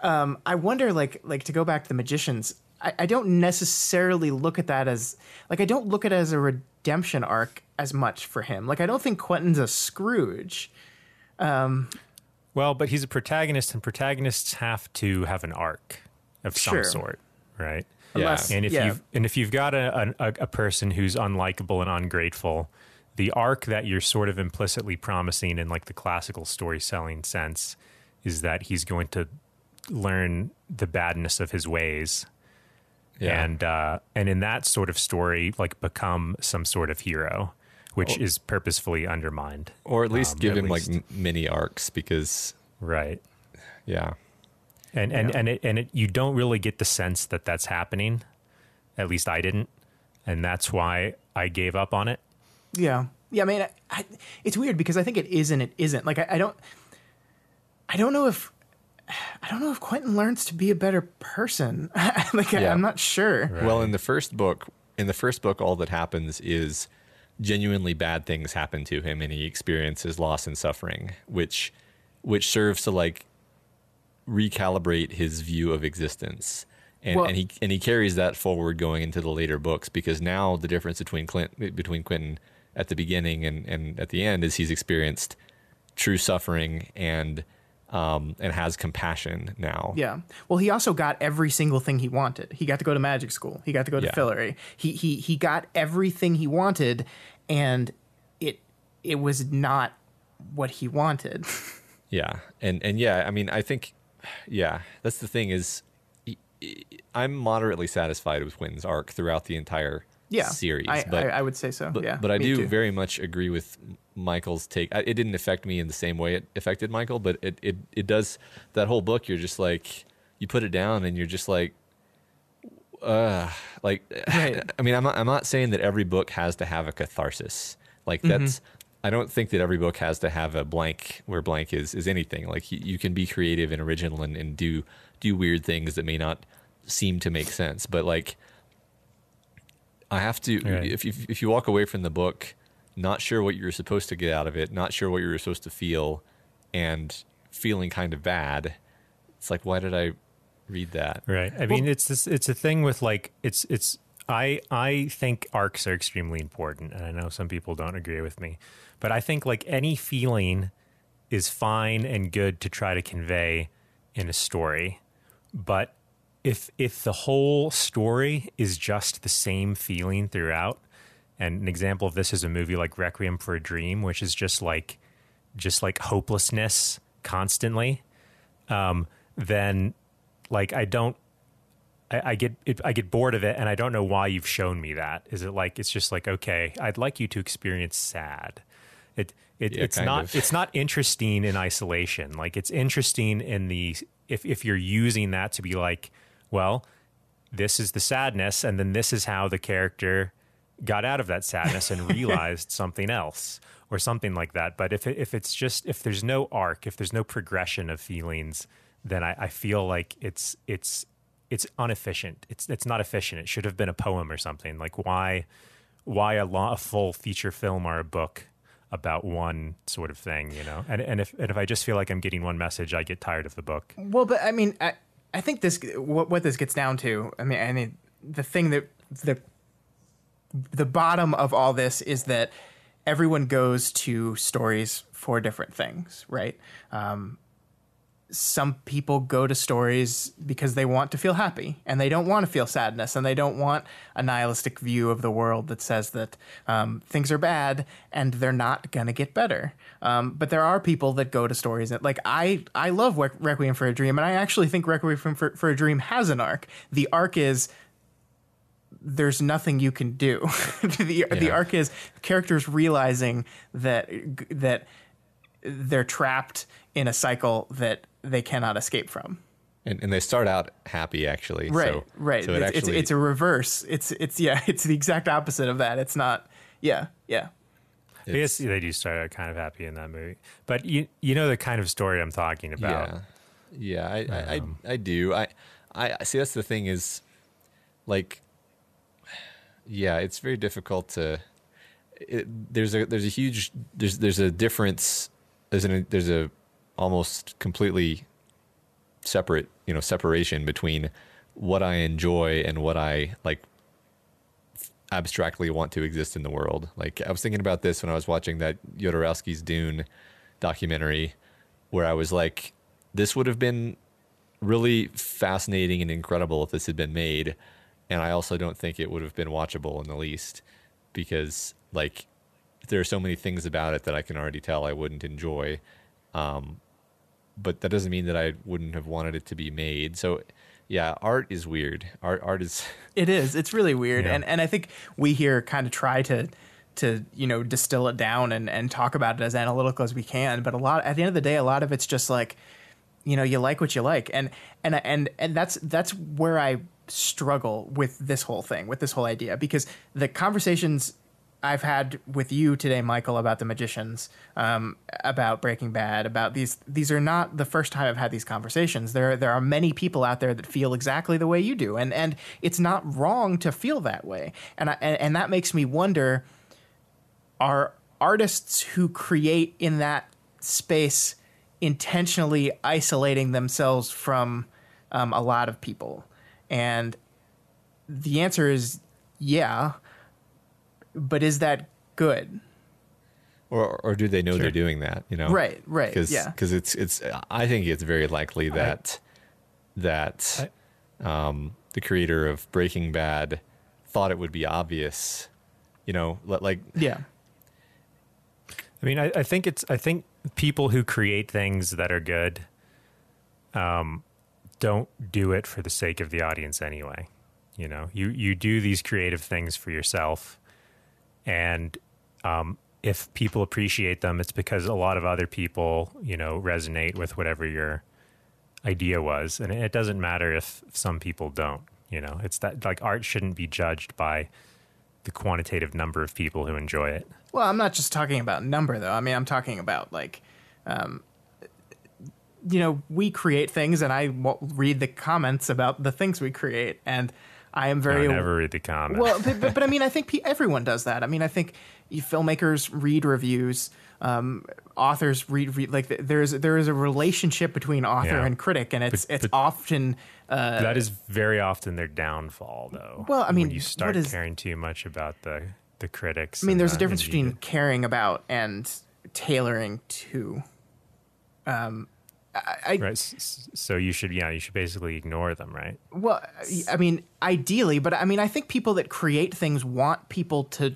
I wonder, like to go back to The Magicians, I don't necessarily look at that as, like, I don't look at it as a redemption arc as much for him. Like, I don't think Quentin's a Scrooge. Well, but he's a protagonist, and protagonists have to have an arc of some sort, right? Unless, and if you've got a person who's unlikable and ungrateful, the arc that you're sort of implicitly promising in like the classical storytelling sense is that he's going to learn the badness of his ways. Yeah. And in that sort of story, like, become some sort of hero, which is purposefully undermined, or at least give him like mini arcs, because right, yeah, and you don't really get the sense that that's happening. At least I didn't, and that's why I gave up on it. Yeah. I mean, it's weird because I think it is and it isn't. Like, I don't know if Quentin learns to be a better person. I'm not sure. Right. Well, in the first book, all that happens is genuinely bad things happen to him, and he experiences loss and suffering, which serves to like recalibrate his view of existence. And he carries that forward going into the later books, because now the difference between Quentin at the beginning and at the end is he's experienced true suffering and has compassion now. Yeah. Well, he also got every single thing he wanted. He got to go to magic school. He got to go to Fillory. He got everything he wanted, and it was not what he wanted. Yeah. And yeah, I mean, I think, yeah, that's the thing is, I'm moderately satisfied with Quentin's arc throughout the entire series. I would say so. But I do very much agree with Michael's take. It didn't affect me in the same way it affected Michael, but it does. That whole book, you're just like, you put it down and you're just like, right. I mean, I'm not saying that every book has to have a catharsis. Like that's, I don't think that every book has to have a blank where blank is anything. Like you can be creative and original and do weird things that may not seem to make sense. But like, I have to, if you walk away from the book not sure what you're supposed to get out of it, not sure what you're supposed to feel, and feeling kind of bad, it's like, why did I read that? Right. I mean, it's a thing with like, I think arcs are extremely important, and I know some people don't agree with me, but I think like any feeling is fine and good to try to convey in a story. But if the whole story is just the same feeling throughout, and an example of this is a movie like Requiem for a Dream, which is just like hopelessness constantly, then like I get bored of it, and I don't know why you've shown me that. Is it like, it's just like, okay, I'd like you to experience sad. It's not interesting in isolation. Like, it's interesting in the, if you're using that to be like, well, this is the sadness, and then this is how the character got out of that sadness and realized something else or something like that. But if there's no arc, if there's no progression of feelings, then I feel like it's inefficient. It's not efficient. It should have been a poem or something. Like, why a full feature film or a book about one sort of thing, you know? And if I just feel like I'm getting one message, I get tired of the book. Well, but I mean, I think what this gets down to, I mean, the thing that the bottom of all this is that everyone goes to stories for different things, right? Some people go to stories because they want to feel happy, and they don't want to feel sadness, and they don't want a nihilistic view of the world that says that things are bad and they're not going to get better. But there are people that go to stories that, like, I love Requiem for a Dream, and I actually think Requiem for a Dream has an arc. The arc is there's nothing you can do. The arc is characters realizing that they're trapped in a cycle that they cannot escape from. And they start out happy, actually. Right, so, right. So it's a reverse. It's the exact opposite of that. It's not. Yeah. I guess they do start out kind of happy in that movie, but you know the kind of story I'm talking about. Yeah. I do. I see. That's the thing is, like, yeah, it's very difficult to. There's a difference. There's a almost completely separate, separation between what I enjoy and what I like abstractly want to exist in the world. Like, I was thinking about this when I was watching that Jodorowsky's Dune documentary, where I was like, this would have been really fascinating and incredible if this had been made. And I also don't think it would have been watchable in the least, because like there are so many things about it that I can already tell I wouldn't enjoy. But that doesn't mean that I wouldn't have wanted it to be made. So yeah, art is weird. Art is. It is. It's really weird. Yeah. And I think we here kind of try to distill it down and talk about it as analytical as we can. But at the end of the day, a lot of it's just like, you like what you like. And that's where I struggle with this whole thing, with this whole idea, because the conversations I've had with you today, Michael, about The Magicians, about Breaking Bad, about these are not the first time I've had these conversations. There are many people out there that feel exactly the way you do, and it's not wrong to feel that way. And that makes me wonder, are artists who create in that space intentionally isolating themselves from a lot of people? And the answer is yeah, but is that good? Or do they know they're doing that? You know, right, Because it's. I think it's very likely that the creator of Breaking Bad thought it would be obvious. You know, like yeah. I mean, I think people who create things that are good, don't do it for the sake of the audience anyway. You know, you do these creative things for yourself, and if people appreciate them, it's because a lot of other people, you know, resonate with whatever your idea was, and it doesn't matter if some people don't. You know, it's that, like, art shouldn't be judged by the quantitative number of people who enjoy it. Well, I'm not just talking about number, though. I mean, I'm talking about, like, you know, we create things, and I read the comments about the things we create, and I am very... I never read the comments. Well, but I mean, I think everyone does that. I mean, I think filmmakers read reviews, authors read like there is a relationship between author and critic, and it's often... that is very often their downfall, though. Well, I mean, when you start caring too much about the critics. I mean, there's a difference between caring about and tailoring to. Right. So you should basically ignore them, right? Well, I mean, ideally, but I mean, I think people that create things want people to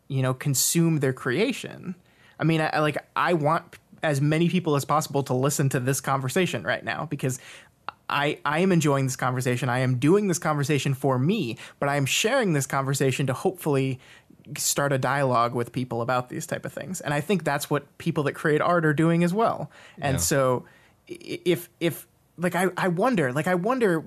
you know, consume their creation. I mean, I want as many people as possible to listen to this conversation right now, because I am enjoying this conversation. I am doing this conversation for me, but I am sharing this conversation to hopefully start a dialogue with people about these type of things. And I think that's what people that create art are doing as well. And so if I wonder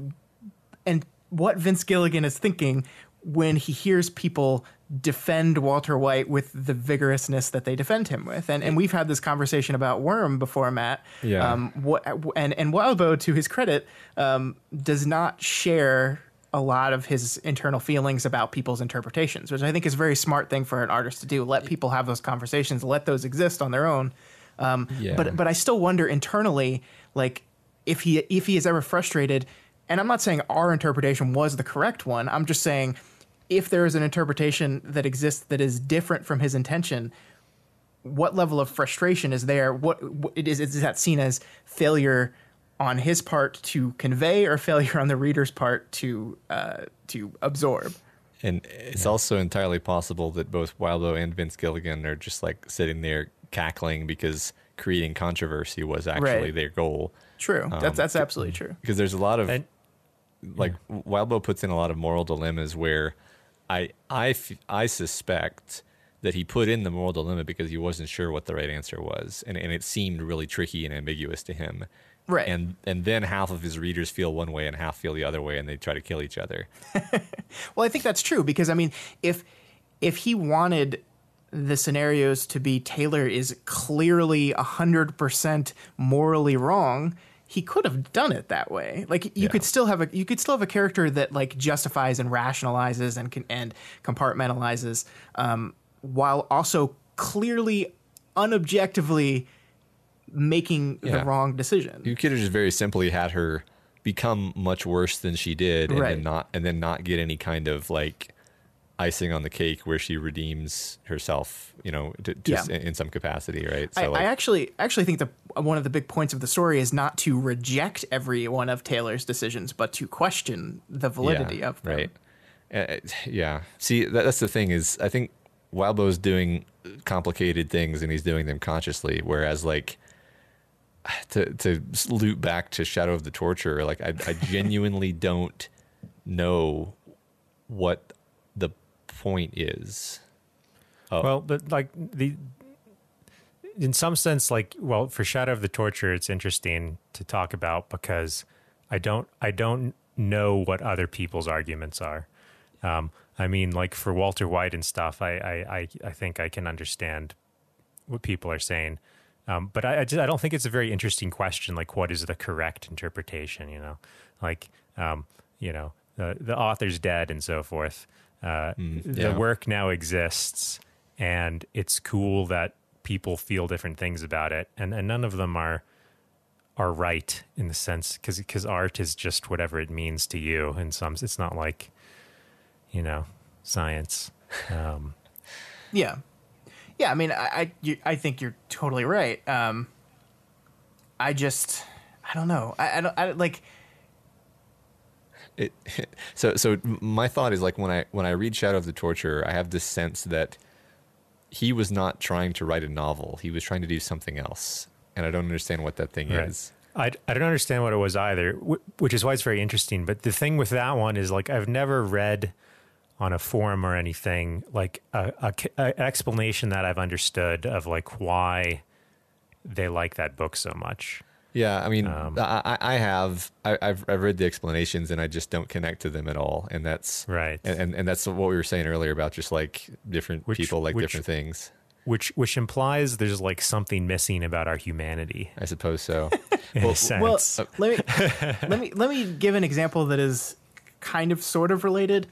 and what Vince Gilligan is thinking when he hears people defend Walter White with the vigorousness that they defend him with. And we've had this conversation about Worm before, Matt. Yeah. And Wildbow, to his credit, does not share a lot of his internal feelings about people's interpretations, which I think is a very smart thing for an artist to do. Let people have those conversations, let those exist on their own. But I still wonder internally, like, if he is ever frustrated, and I'm not saying our interpretation was the correct one. I'm just saying if there is an interpretation that exists that is different from his intention, what level of frustration is there? What is that seen as failure on his part to convey, or failure on the reader's part to absorb? And it's also entirely possible that both Wildbow and Vince Gilligan are just like sitting there cackling because creating controversy was actually their goal. True. That's absolutely true. Because there's a lot of Wildbow puts in a lot of moral dilemmas where I suspect that he put in the moral dilemma because he wasn't sure what the right answer was, and it seemed really tricky and ambiguous to him. Right. And then half of his readers feel one way and half feel the other way, and they try to kill each other. Well, I think that's true, because I mean, if he wanted the scenarios to be Taylor is clearly 100% morally wrong, he could have done it that way. Like you could still have a character that like justifies and rationalizes and compartmentalizes, while also clearly unobjectively making the wrong decision. You could have just very simply had her become much worse than she did, and then not get any kind of like icing on the cake where she redeems herself, you know, in some capacity, right? So I actually think that one of the big points of the story is not to reject every one of Taylor's decisions, but to question the validity of them. Right. See, that's the thing is, I think Wildbow's doing complicated things and he's doing them consciously, whereas like to loop back to Shadow of the Torturer, like I genuinely don't know what the point is. Well, but like in some sense, like, well, for Shadow of the Torturer, it's interesting to talk about because I don't know what other people's arguments are. I mean, like for Walter White and stuff, I think I can understand what people are saying. But I don't think it's a very interesting question. Like, what is the correct interpretation? You know, like, you know, the author's dead and so forth. The work now exists, and it's cool that people feel different things about it, and none of them are are right in the sense because art is just whatever it means to you. And it's not like, science. Yeah. I mean, I think you're totally right. I don't know. I like it. So my thought is like when I read Shadow of the Torturer, I have this sense that he was not trying to write a novel. He was trying to do something else. And I don't understand what that thing is. I don't understand what it was either, which is why it's very interesting. But the thing with that one is like I've never read on a forum or anything like an explanation that I've understood of like why they like that book so much. Yeah, I mean, I've read the explanations and I just don't connect to them at all, and that's right. And that's what we were saying earlier about just like different people like different things. Which implies there's like something missing about our humanity. I suppose so. In a sense. Well, let me give an example that is kind of sort of related.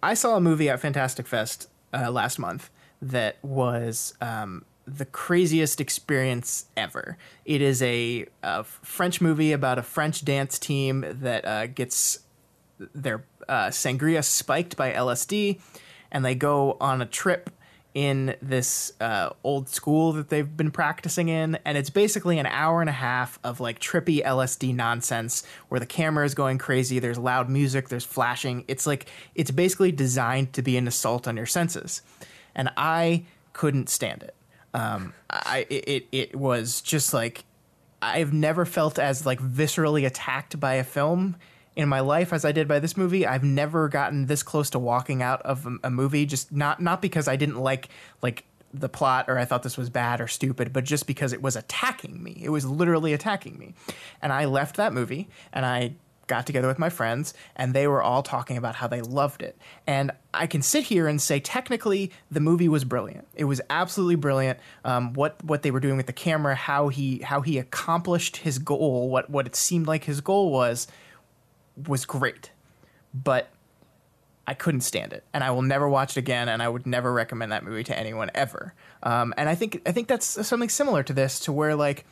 I saw a movie at Fantastic Fest last month that was the craziest experience ever. It is a French movie about a French dance team that gets their sangria spiked by LSD, and they go on a trip in this old school that they've been practicing in, and it's basically an hour and a half of like trippy LSD nonsense where the camera is going crazy, there's loud music, there's flashing. It's basically designed to be an assault on your senses, and I couldn't stand it. It was just like I've never felt as like viscerally attacked by a film in my life as I did by this movie. I've never gotten this close to walking out of a movie, just not because I didn't like the plot or I thought this was bad or stupid, but just because it was attacking me. It was literally attacking me. And I left that movie and I got together with my friends and they were all talking about how they loved it. And I can sit here and say technically the movie was brilliant. It was absolutely brilliant. What they were doing with the camera, how he accomplished his goal, what it seemed like his goal was great, but I couldn't stand it, and I will never watch it again, and I would never recommend that movie to anyone ever. And I think that's something similar to this, to where like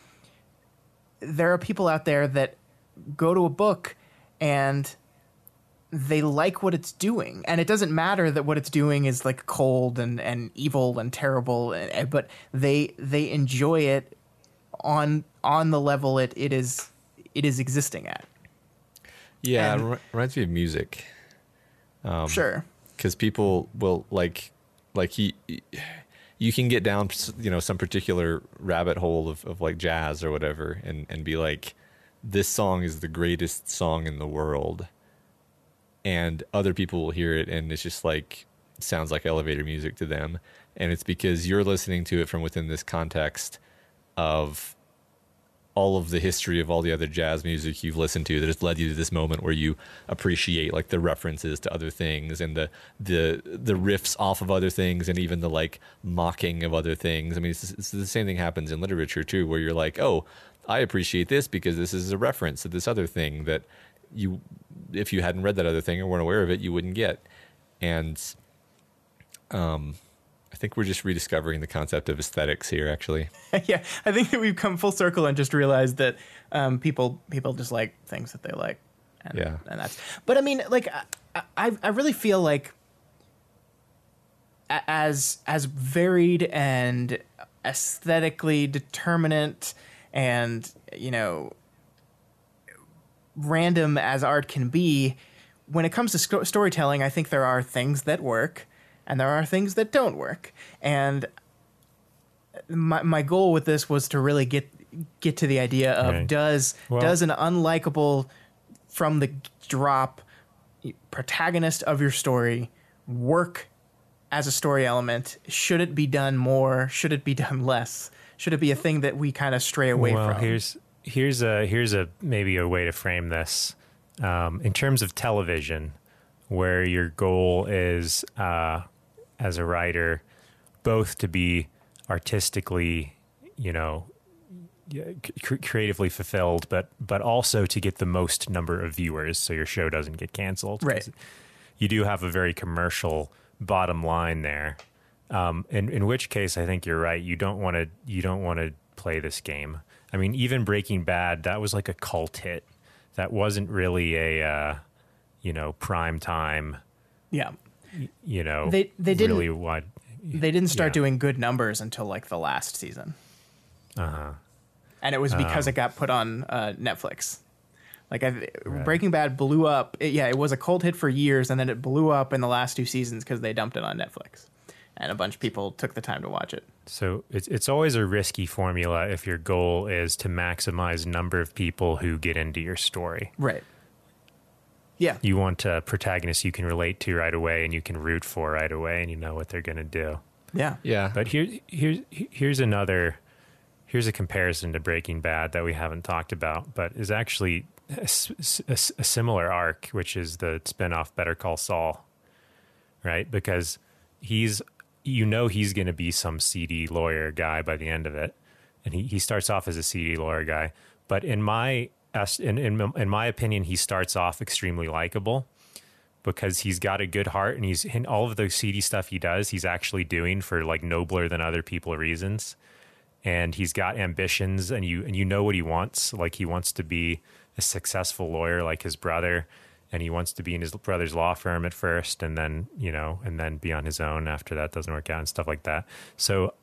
there are people out there that go to a book and they like what it's doing, and it doesn't matter that what it's doing is like cold and evil and terrible, but they enjoy it on the level it is existing at. Yeah, it reminds me of music. Sure. Because people will you can get down, some particular rabbit hole of like jazz or whatever, and be like, this song is the greatest song in the world. And other people will hear it and it's just like, sounds like elevator music to them. And it's because you're listening to it from within this context of all of the history of all the other jazz music you've listened to that has led you to this moment where you appreciate like the references to other things and the riffs off of other things and even the like mocking of other things. I mean, it's the same thing happens in literature too, where you're like, oh, I appreciate this because this is a reference to this other thing that you, if you hadn't read that other thing or weren't aware of it, you wouldn't get. And I think we're just rediscovering the concept of aesthetics here, actually. Yeah, I think that we've come full circle and just realized that people just like things that they like. And that's. But I mean, like, I really feel like as varied and aesthetically determinate and random as art can be, when it comes to storytelling, I think there are things that work. And there are things that don't work. And my goal with this was to really get to the idea of does an unlikable from the drop protagonist of your story work as a story element? Should it be done more? Should it be done less? Should it be a thing that we kind of stray away from? Here's a maybe a way to frame this in terms of television, where your goal is as a writer, both to be artistically, creatively fulfilled, but also to get the most number of viewers, so your show doesn't get canceled. Right. You do have a very commercial bottom line there. In which case, I think you're right. You don't want to play this game. I mean, even Breaking Bad, that was like a cult hit. That wasn't really a, prime time. Yeah. They didn't really wide. They didn't start doing good numbers until like the last season. Uh-huh. And it was because it got put on Netflix. Like Right. Breaking Bad blew up. It was a cult hit for years, and then it blew up in the last 2 seasons because they dumped it on Netflix, and a bunch of people took the time to watch it. So it's always a risky formula if your goal is to maximize number of people who get into your story. Right. Yeah. You want a protagonist you can relate to right away and you can root for right away, and you know what they're going to do. Yeah. Yeah. But here's a comparison to Breaking Bad that we haven't talked about, but is actually a similar arc, which is the spinoff Better Call Saul, right? Because he's going to be some seedy lawyer guy by the end of it, and he starts off as a seedy lawyer guy. But in my opinion, he starts off extremely likable because he's got a good heart, and all of the seedy stuff he does, he's actually doing for like nobler than other people reasons. And he's got ambitions, and you know what he wants. Like, he wants to be a successful lawyer like his brother, and he wants to be in his brother's law firm at first, and then be on his own after that doesn't work out and stuff like that. So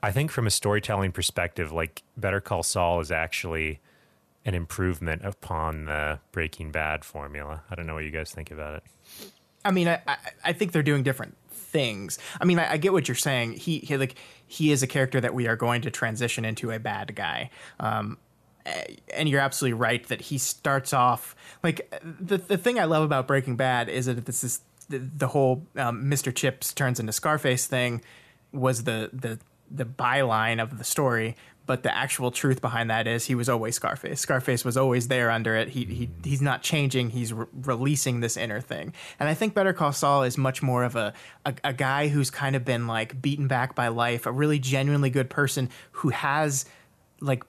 I think from a storytelling perspective, like, Better Call Saul is actually an improvement upon the Breaking Bad formula. I don't know what you guys think about it. I mean, I think they're doing different things. I mean, I get what you're saying. He is a character that we are going to transition into a bad guy. And you're absolutely right that he starts off like the thing I love about Breaking Bad is that this is the whole Mr. Chips turns into Scarface thing was the byline of the story. But the actual truth behind that is he was always Scarface. Scarface was always there under it. He's not changing. He's releasing this inner thing. And I think Better Call Saul is much more of a guy who's kind of been like beaten back by life, a really genuinely good person who has like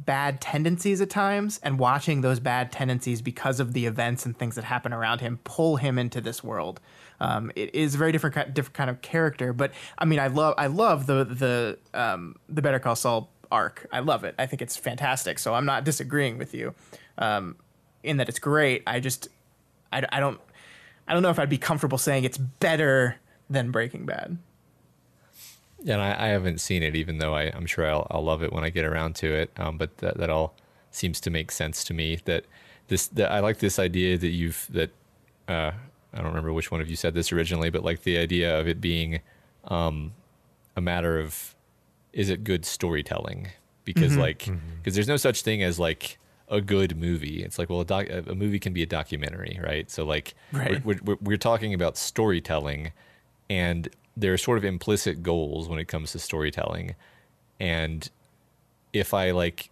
bad tendencies at times, and watching those bad tendencies because of the events and things that happen around him pull him into this world. It is a very different kind of character. But I mean, I love the Better Call Saul arc. I love it. I think it's fantastic. So I'm not disagreeing with you in that it's great. I don't know if I'd be comfortable saying it's better than Breaking Bad. Yeah, and I haven't seen it, even though I'm sure I'll love it when I get around to it. But that all seems to make sense to me. That I like this idea that I don't remember which one of you said this originally, but like the idea of it being a matter of, is it good storytelling? Because because there's no such thing as like a good movie. It's like, well, a movie can be a documentary, right? So like we're talking about storytelling, and there are sort of implicit goals when it comes to storytelling. And if I like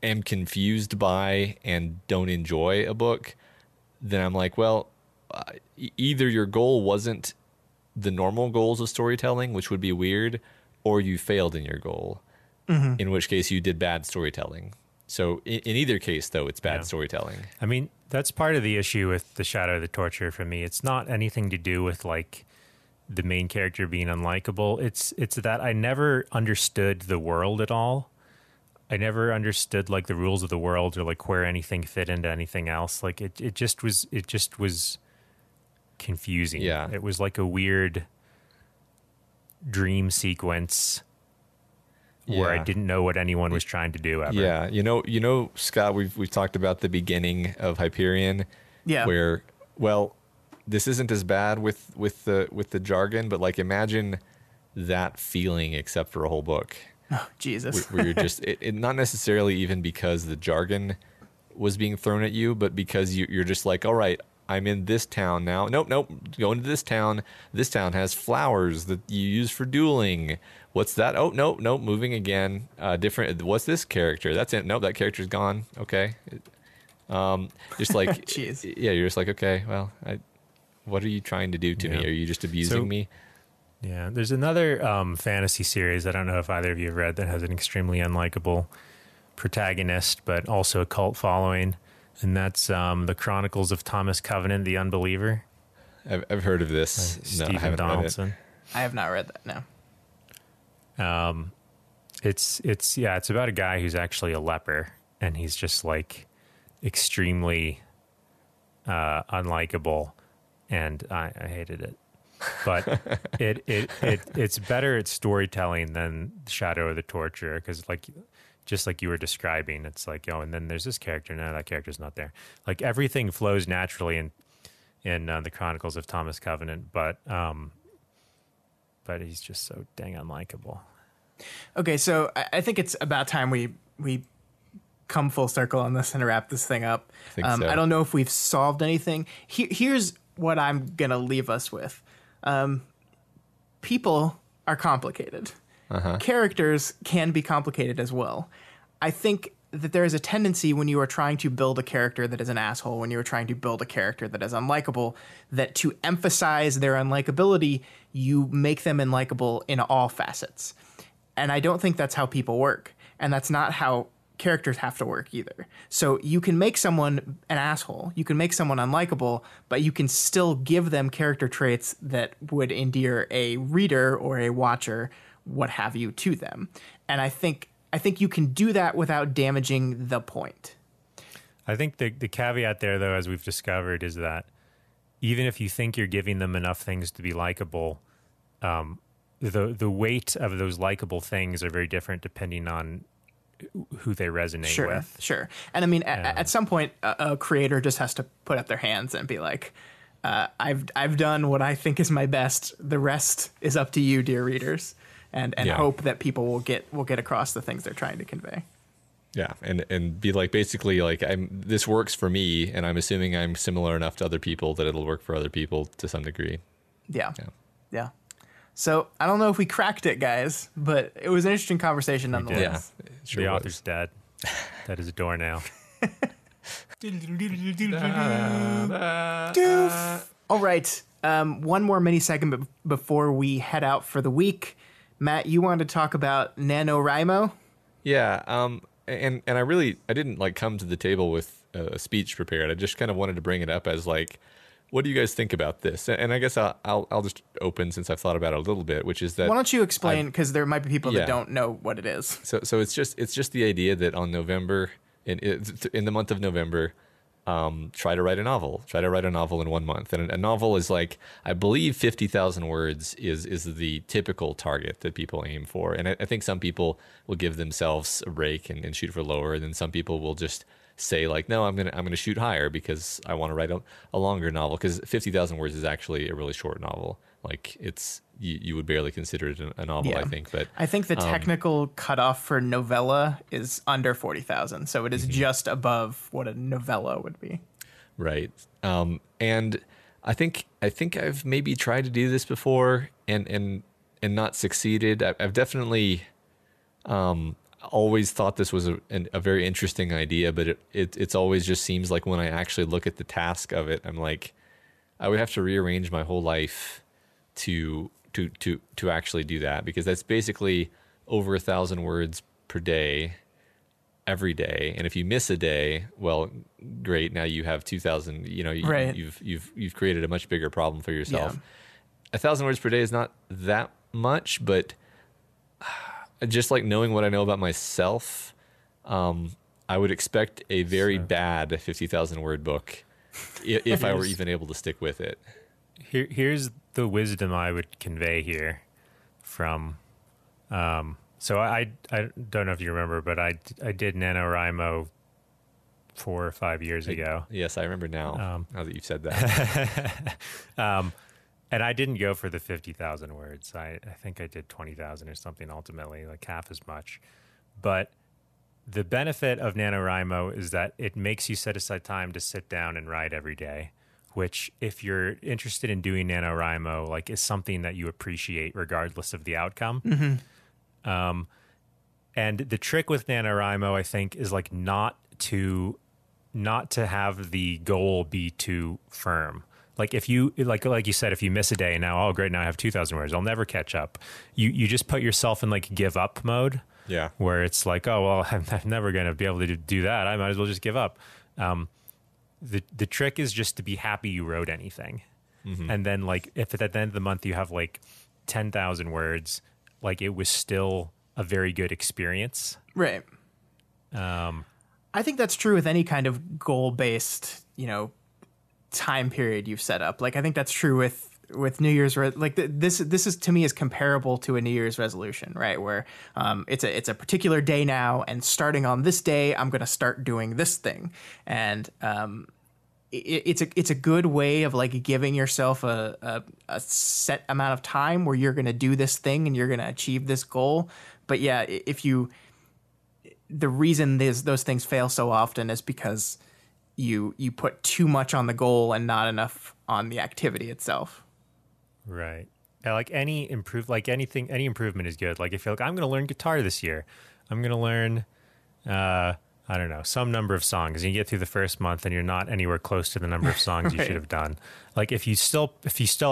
am confused by and don't enjoy a book, then I'm like, well, either your goal wasn't the normal goals of storytelling, which would be weird, or you failed in your goal, in which case you did bad storytelling. So in either case, though, it's bad storytelling. I mean, that's part of the issue with The Shadow of the Torture for me. It's not anything to do with like the main character being unlikable. It's that I never understood the world at all. I never understood like the rules of the world or like where anything fit into anything else. Like it just was confusing. Yeah. It was like a weird dream sequence where I didn't know what anyone was trying to do ever. Yeah, you know, Scott, we've talked about the beginning of Hyperion. Yeah. Where, well, this isn't as bad with the jargon, but like imagine that feeling except for a whole book. Oh, Jesus. Where you're just it not necessarily even because the jargon was being thrown at you, but because you're just like, all right, I'm in this town now. Nope. Go into this town. This town has flowers that you use for dueling. What's that? Oh, nope. Moving again. Different. What's this character? That's it. Nope, that character's gone. Okay. Just like, Jeez. Yeah, you're just like, okay, well, what are you trying to do to me? Are you just abusing me? Yeah. There's another fantasy series, I don't know if either of you have read, that has an extremely unlikable protagonist, but also a cult following. And that's the Chronicles of Thomas Covenant, the Unbeliever. I've heard of this. Stephen Donaldson. I have not read that, no. It's about a guy who's actually a leper, and he's just like extremely unlikable, and I hated it. But it's better at storytelling than Shadow of the Torture, because just like you were describing, it's like, and then there's this character, no, that character's not there. Like everything flows naturally in the Chronicles of Thomas Covenant, but he's just so dang unlikable. Okay, so I think it's about time we come full circle on this and wrap this thing up. I think so. I don't know if we've solved anything. Here's what I'm going to leave us with. People are complicated. Characters can be complicated as well. I think that there is a tendency when you are trying to build a character that is an asshole, when you are trying to build a character that is unlikable, that to emphasize their unlikability, you make them unlikable in all facets. And I don't think that's how people work. And that's not how characters have to work either. So you can make someone an asshole, you can make someone unlikable, but you can still give them character traits that would endear a reader or a watcher, what have you, to them. And I think you can do that without damaging the point. I think the caveat there, though, as we've discovered, is that even if you think you're giving them enough things to be likable, the weight of those likable things are very different depending on who they resonate with. Sure. And I mean, at some point, a creator just has to put up their hands and be like, I've done what I think is my best. The rest is up to you, dear readers. And hope that people will get across the things they're trying to convey. Yeah, and be like, basically, like, this works for me, and I'm assuming I'm similar enough to other people that it'll work for other people to some degree. Yeah. So I don't know if we cracked it, guys, but it was an interesting conversation nonetheless. Yeah, sure the author's dead. That is a door now. All right. One more mini segment before we head out for the week. Matt, you wanted to talk about NaNoWriMo? Yeah. And I didn't like come to the table with a speech prepared. I just kind of wanted to bring it up as like, what do you guys think about this? And I guess I'll just open, since I've thought about it a little bit, which is that. Why don't you explain? Because there might be people that don't know what it is. So it's just the idea that on November, in the month of November, try to write a novel. Try to write a novel in 1 month. And a novel is like, I believe 50,000 words is the typical target that people aim for. And I think some people will give themselves a break and shoot for lower. And then some people will just say like, no, I'm gonna shoot higher because I want to write a longer novel, because 50,000 words is actually a really short novel. Like you would barely consider it a novel, I think. But I think the technical cutoff for novella is under 40,000, so it is just above what a novella would be. Right. And I think I've maybe tried to do this before and not succeeded. I've definitely always thought this was a very interesting idea, but it's always just seems like when I actually look at the task of it, I'm like, I would have to rearrange my whole life to actually do that, because that's basically over 1,000 words per day, every day. And if you miss a day, well, great. Now you have 2,000. You've created a much bigger problem for yourself. 1,000 words per day is not that much, but just like knowing what I know about myself, I would expect a very bad 50,000 word book if I were even able to stick with it. Here's the wisdom I would convey here from, so I don't know if you remember, but I did NaNoWriMo 4 or 5 years ago. Yes, I remember now that you've said that. And I didn't go for the 50,000 words. I think I did 20,000 or something ultimately, like half as much. But the benefit of NaNoWriMo is that it makes you set aside time to sit down and write every day, which if you're interested in doing NaNoWriMo, like, is something that you appreciate regardless of the outcome. And the trick with NaNoWriMo, I think, is like not to have the goal be too firm. Like if you like you said, if you miss a day and now, oh great, now I have 2,000 words, I'll never catch up. You just put yourself in like give up mode. Yeah. Where it's like, oh well, I'm never going to be able to do that. I might as well just give up. The trick is just to be happy you wrote anything. And then like if at the end of the month you have like 10,000 words, like it was still a very good experience. Right. I think that's true with any kind of goal-based, time period you've set up. Like, I think that's true with New Year's. This is to me is comparable to a New Year's resolution, right? Where it's a particular day now, and starting on this day, I'm going to start doing this thing, and it's a good way of like giving yourself a set amount of time where you're going to do this thing and you're going to achieve this goal. But yeah, the reason those things fail so often is because you put too much on the goal and not enough on the activity itself. Right. Like any improvement is good. Like if you're like, I'm going to learn guitar this year, I'm going to learn, I don't know, some number of songs. And you get through the first month and you're not anywhere close to the number of songs you should have done. Like if you still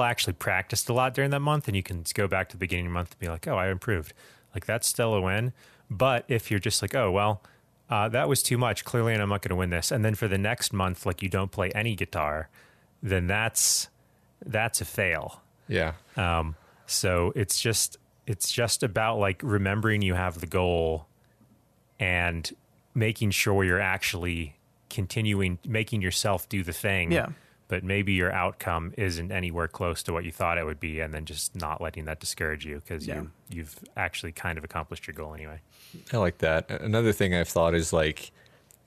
actually practiced a lot during that month, and you can go back to the beginning of the month and be like, oh, I improved. Like that's still a win. But if you're just like, oh, well, that was too much, clearly, and I'm not going to win this. And then for the next month, like you don't play any guitar, then that's a fail. Yeah. So it's just about like remembering you have the goal and making sure you're actually continuing, making yourself do the thing. Yeah. But maybe your outcome isn't anywhere close to what you thought it would be, and then just not letting that discourage you because you've actually kind of accomplished your goal anyway. I like that. Another thing I've thought is like,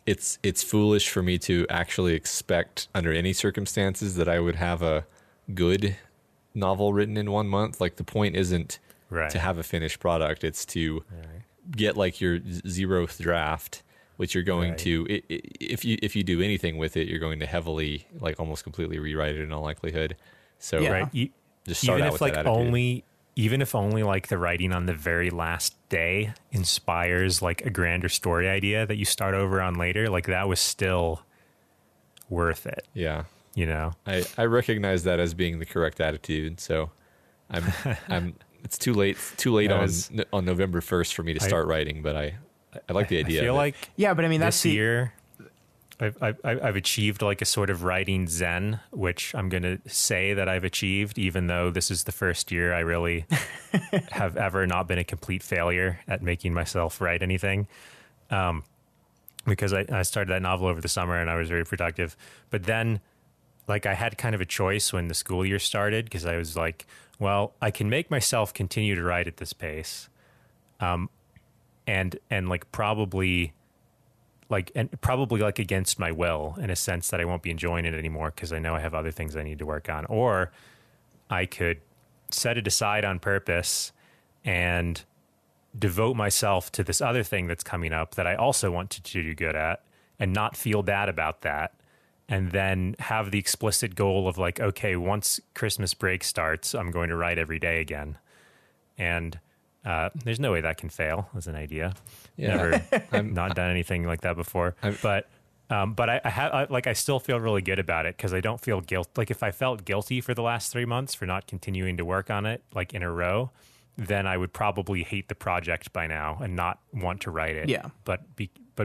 it's foolish for me to actually expect under any circumstances that I would have a good novel written in 1 month. Like the point isn't to have a finished product. It's to get like your 0th draft, which you're going to, if you do anything with it, you're going to heavily, like almost completely rewrite it in all likelihood. So just start out with that attitude. Even if only like the writing on the very last day inspires like a grander story idea that you start over on later, like that was still worth it. Yeah. I recognize that as being the correct attitude. So it's too late on November 1st for me to start writing, but I like the idea. I feel like but I mean this year I've achieved like a sort of writing zen, which I'm going to say that I've achieved, even though this is the first year I really have ever not been a complete failure at making myself write anything. Because I started that novel over the summer and I was very productive. But then like I had kind of a choice when the school year started, because I was like, well, I can make myself continue to write at this pace. And probably against my will, in a sense that I won't be enjoying it anymore because I know I have other things I need to work on. Or I could set it aside on purpose and devote myself to this other thing that's coming up that I also want to do good at, and not feel bad about that. And then have the explicit goal of like, okay, once Christmas break starts, I'm going to write every day again. And there's no way that can fail as an idea. Yeah. Never, not done anything like that before. But I still feel really good about it because I don't feel guilt. Like if I felt guilty for the last 3 months for not continuing to work on it like in a row, then I would probably hate the project by now and not want to write it. Yeah. But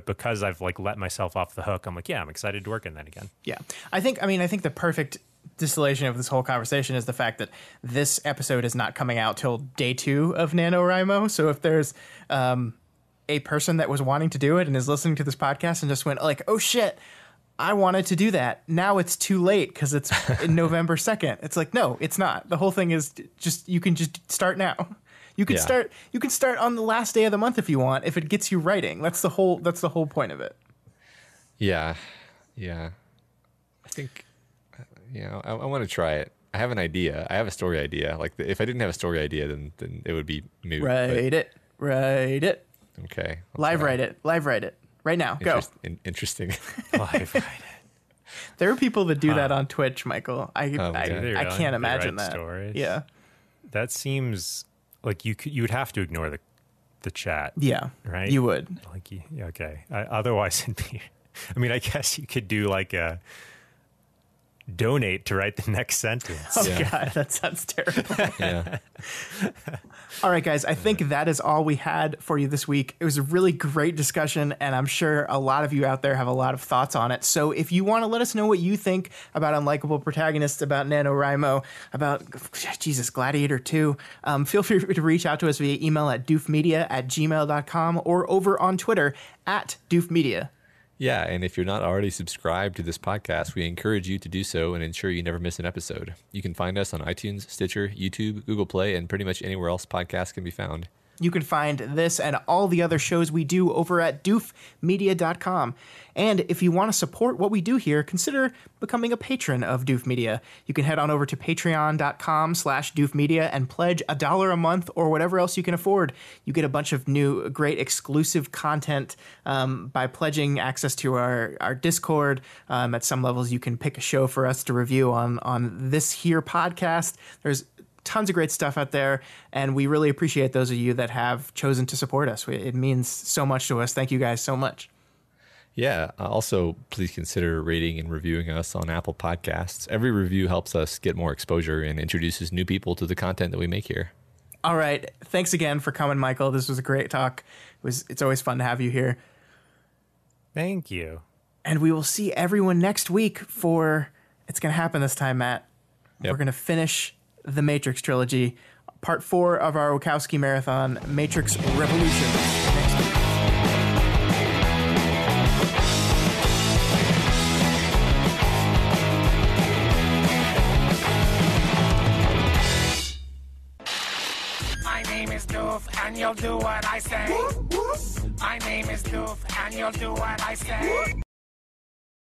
because I've like let myself off the hook, I'm like, yeah, I'm excited to work on that again. Yeah. I think the perfect distillation of this whole conversation is the fact that this episode is not coming out till day 2 of NaNoWriMo. So if there's a person that was wanting to do it and is listening to this podcast and just went like, oh shit, I wanted to do that. Now it's too late because it's November 2nd. It's like, no, it's not. The whole thing is just, you can just start now. You can start on the last day of the month if you want, if it gets you writing. That's the whole point of it. Yeah. Yeah. I think, I want to try it. I have an idea. I have a story idea. Like if I didn't have a story idea, then it would be moot. Write it. Okay. Live write it right now. Go. Interesting. Live write it. There are people that do that on Twitch, Michael. I can't imagine that. Stories. Yeah. That seems like you would have to ignore the chat. Yeah. Right? You would. Like, okay. Otherwise it'd be, I mean, I guess you could do like donate to write the next sentence. Oh, God, that sounds terrible. Yeah. All right, guys, I think that is all we had for you this week. It was a really great discussion, and I'm sure a lot of you out there have a lot of thoughts on it. So if you want to let us know what you think about Unlikable Protagonists, about NaNoWriMo, about, Gladiator 2, feel free to reach out to us via email at doofmedia@gmail.com or over on Twitter @doofmedia. Yeah, and if you're not already subscribed to this podcast, we encourage you to do so and ensure you never miss an episode. You can find us on iTunes, Stitcher, YouTube, Google Play, and pretty much anywhere else podcasts can be found. You can find this and all the other shows we do over at doofmedia.com. And if you want to support what we do here, consider becoming a patron of Doof Media. You can head on over to patreon.com/doofmedia and pledge $1 a month or whatever else you can afford. You get a bunch of new, great exclusive content by pledging access to our Discord. At some levels, you can pick a show for us to review on this here podcast. There's tons of great stuff out there, and we really appreciate those of you that have chosen to support us. It means so much to us. Thank you guys so much. Yeah. Also, please consider rating and reviewing us on Apple Podcasts. Every review helps us get more exposure and introduces new people to the content that we make here. All right. Thanks again for coming, Michael. This was a great talk. It's always fun to have you here. Thank you. And we will see everyone next week for, it's going to happen this time, Matt. Yep. We're going to finish the Matrix trilogy, part 4 of our Wachowski marathon, Matrix Revolution, next week. My name is Doof, and you'll do what I say. My name is Doof, and you'll do what I say.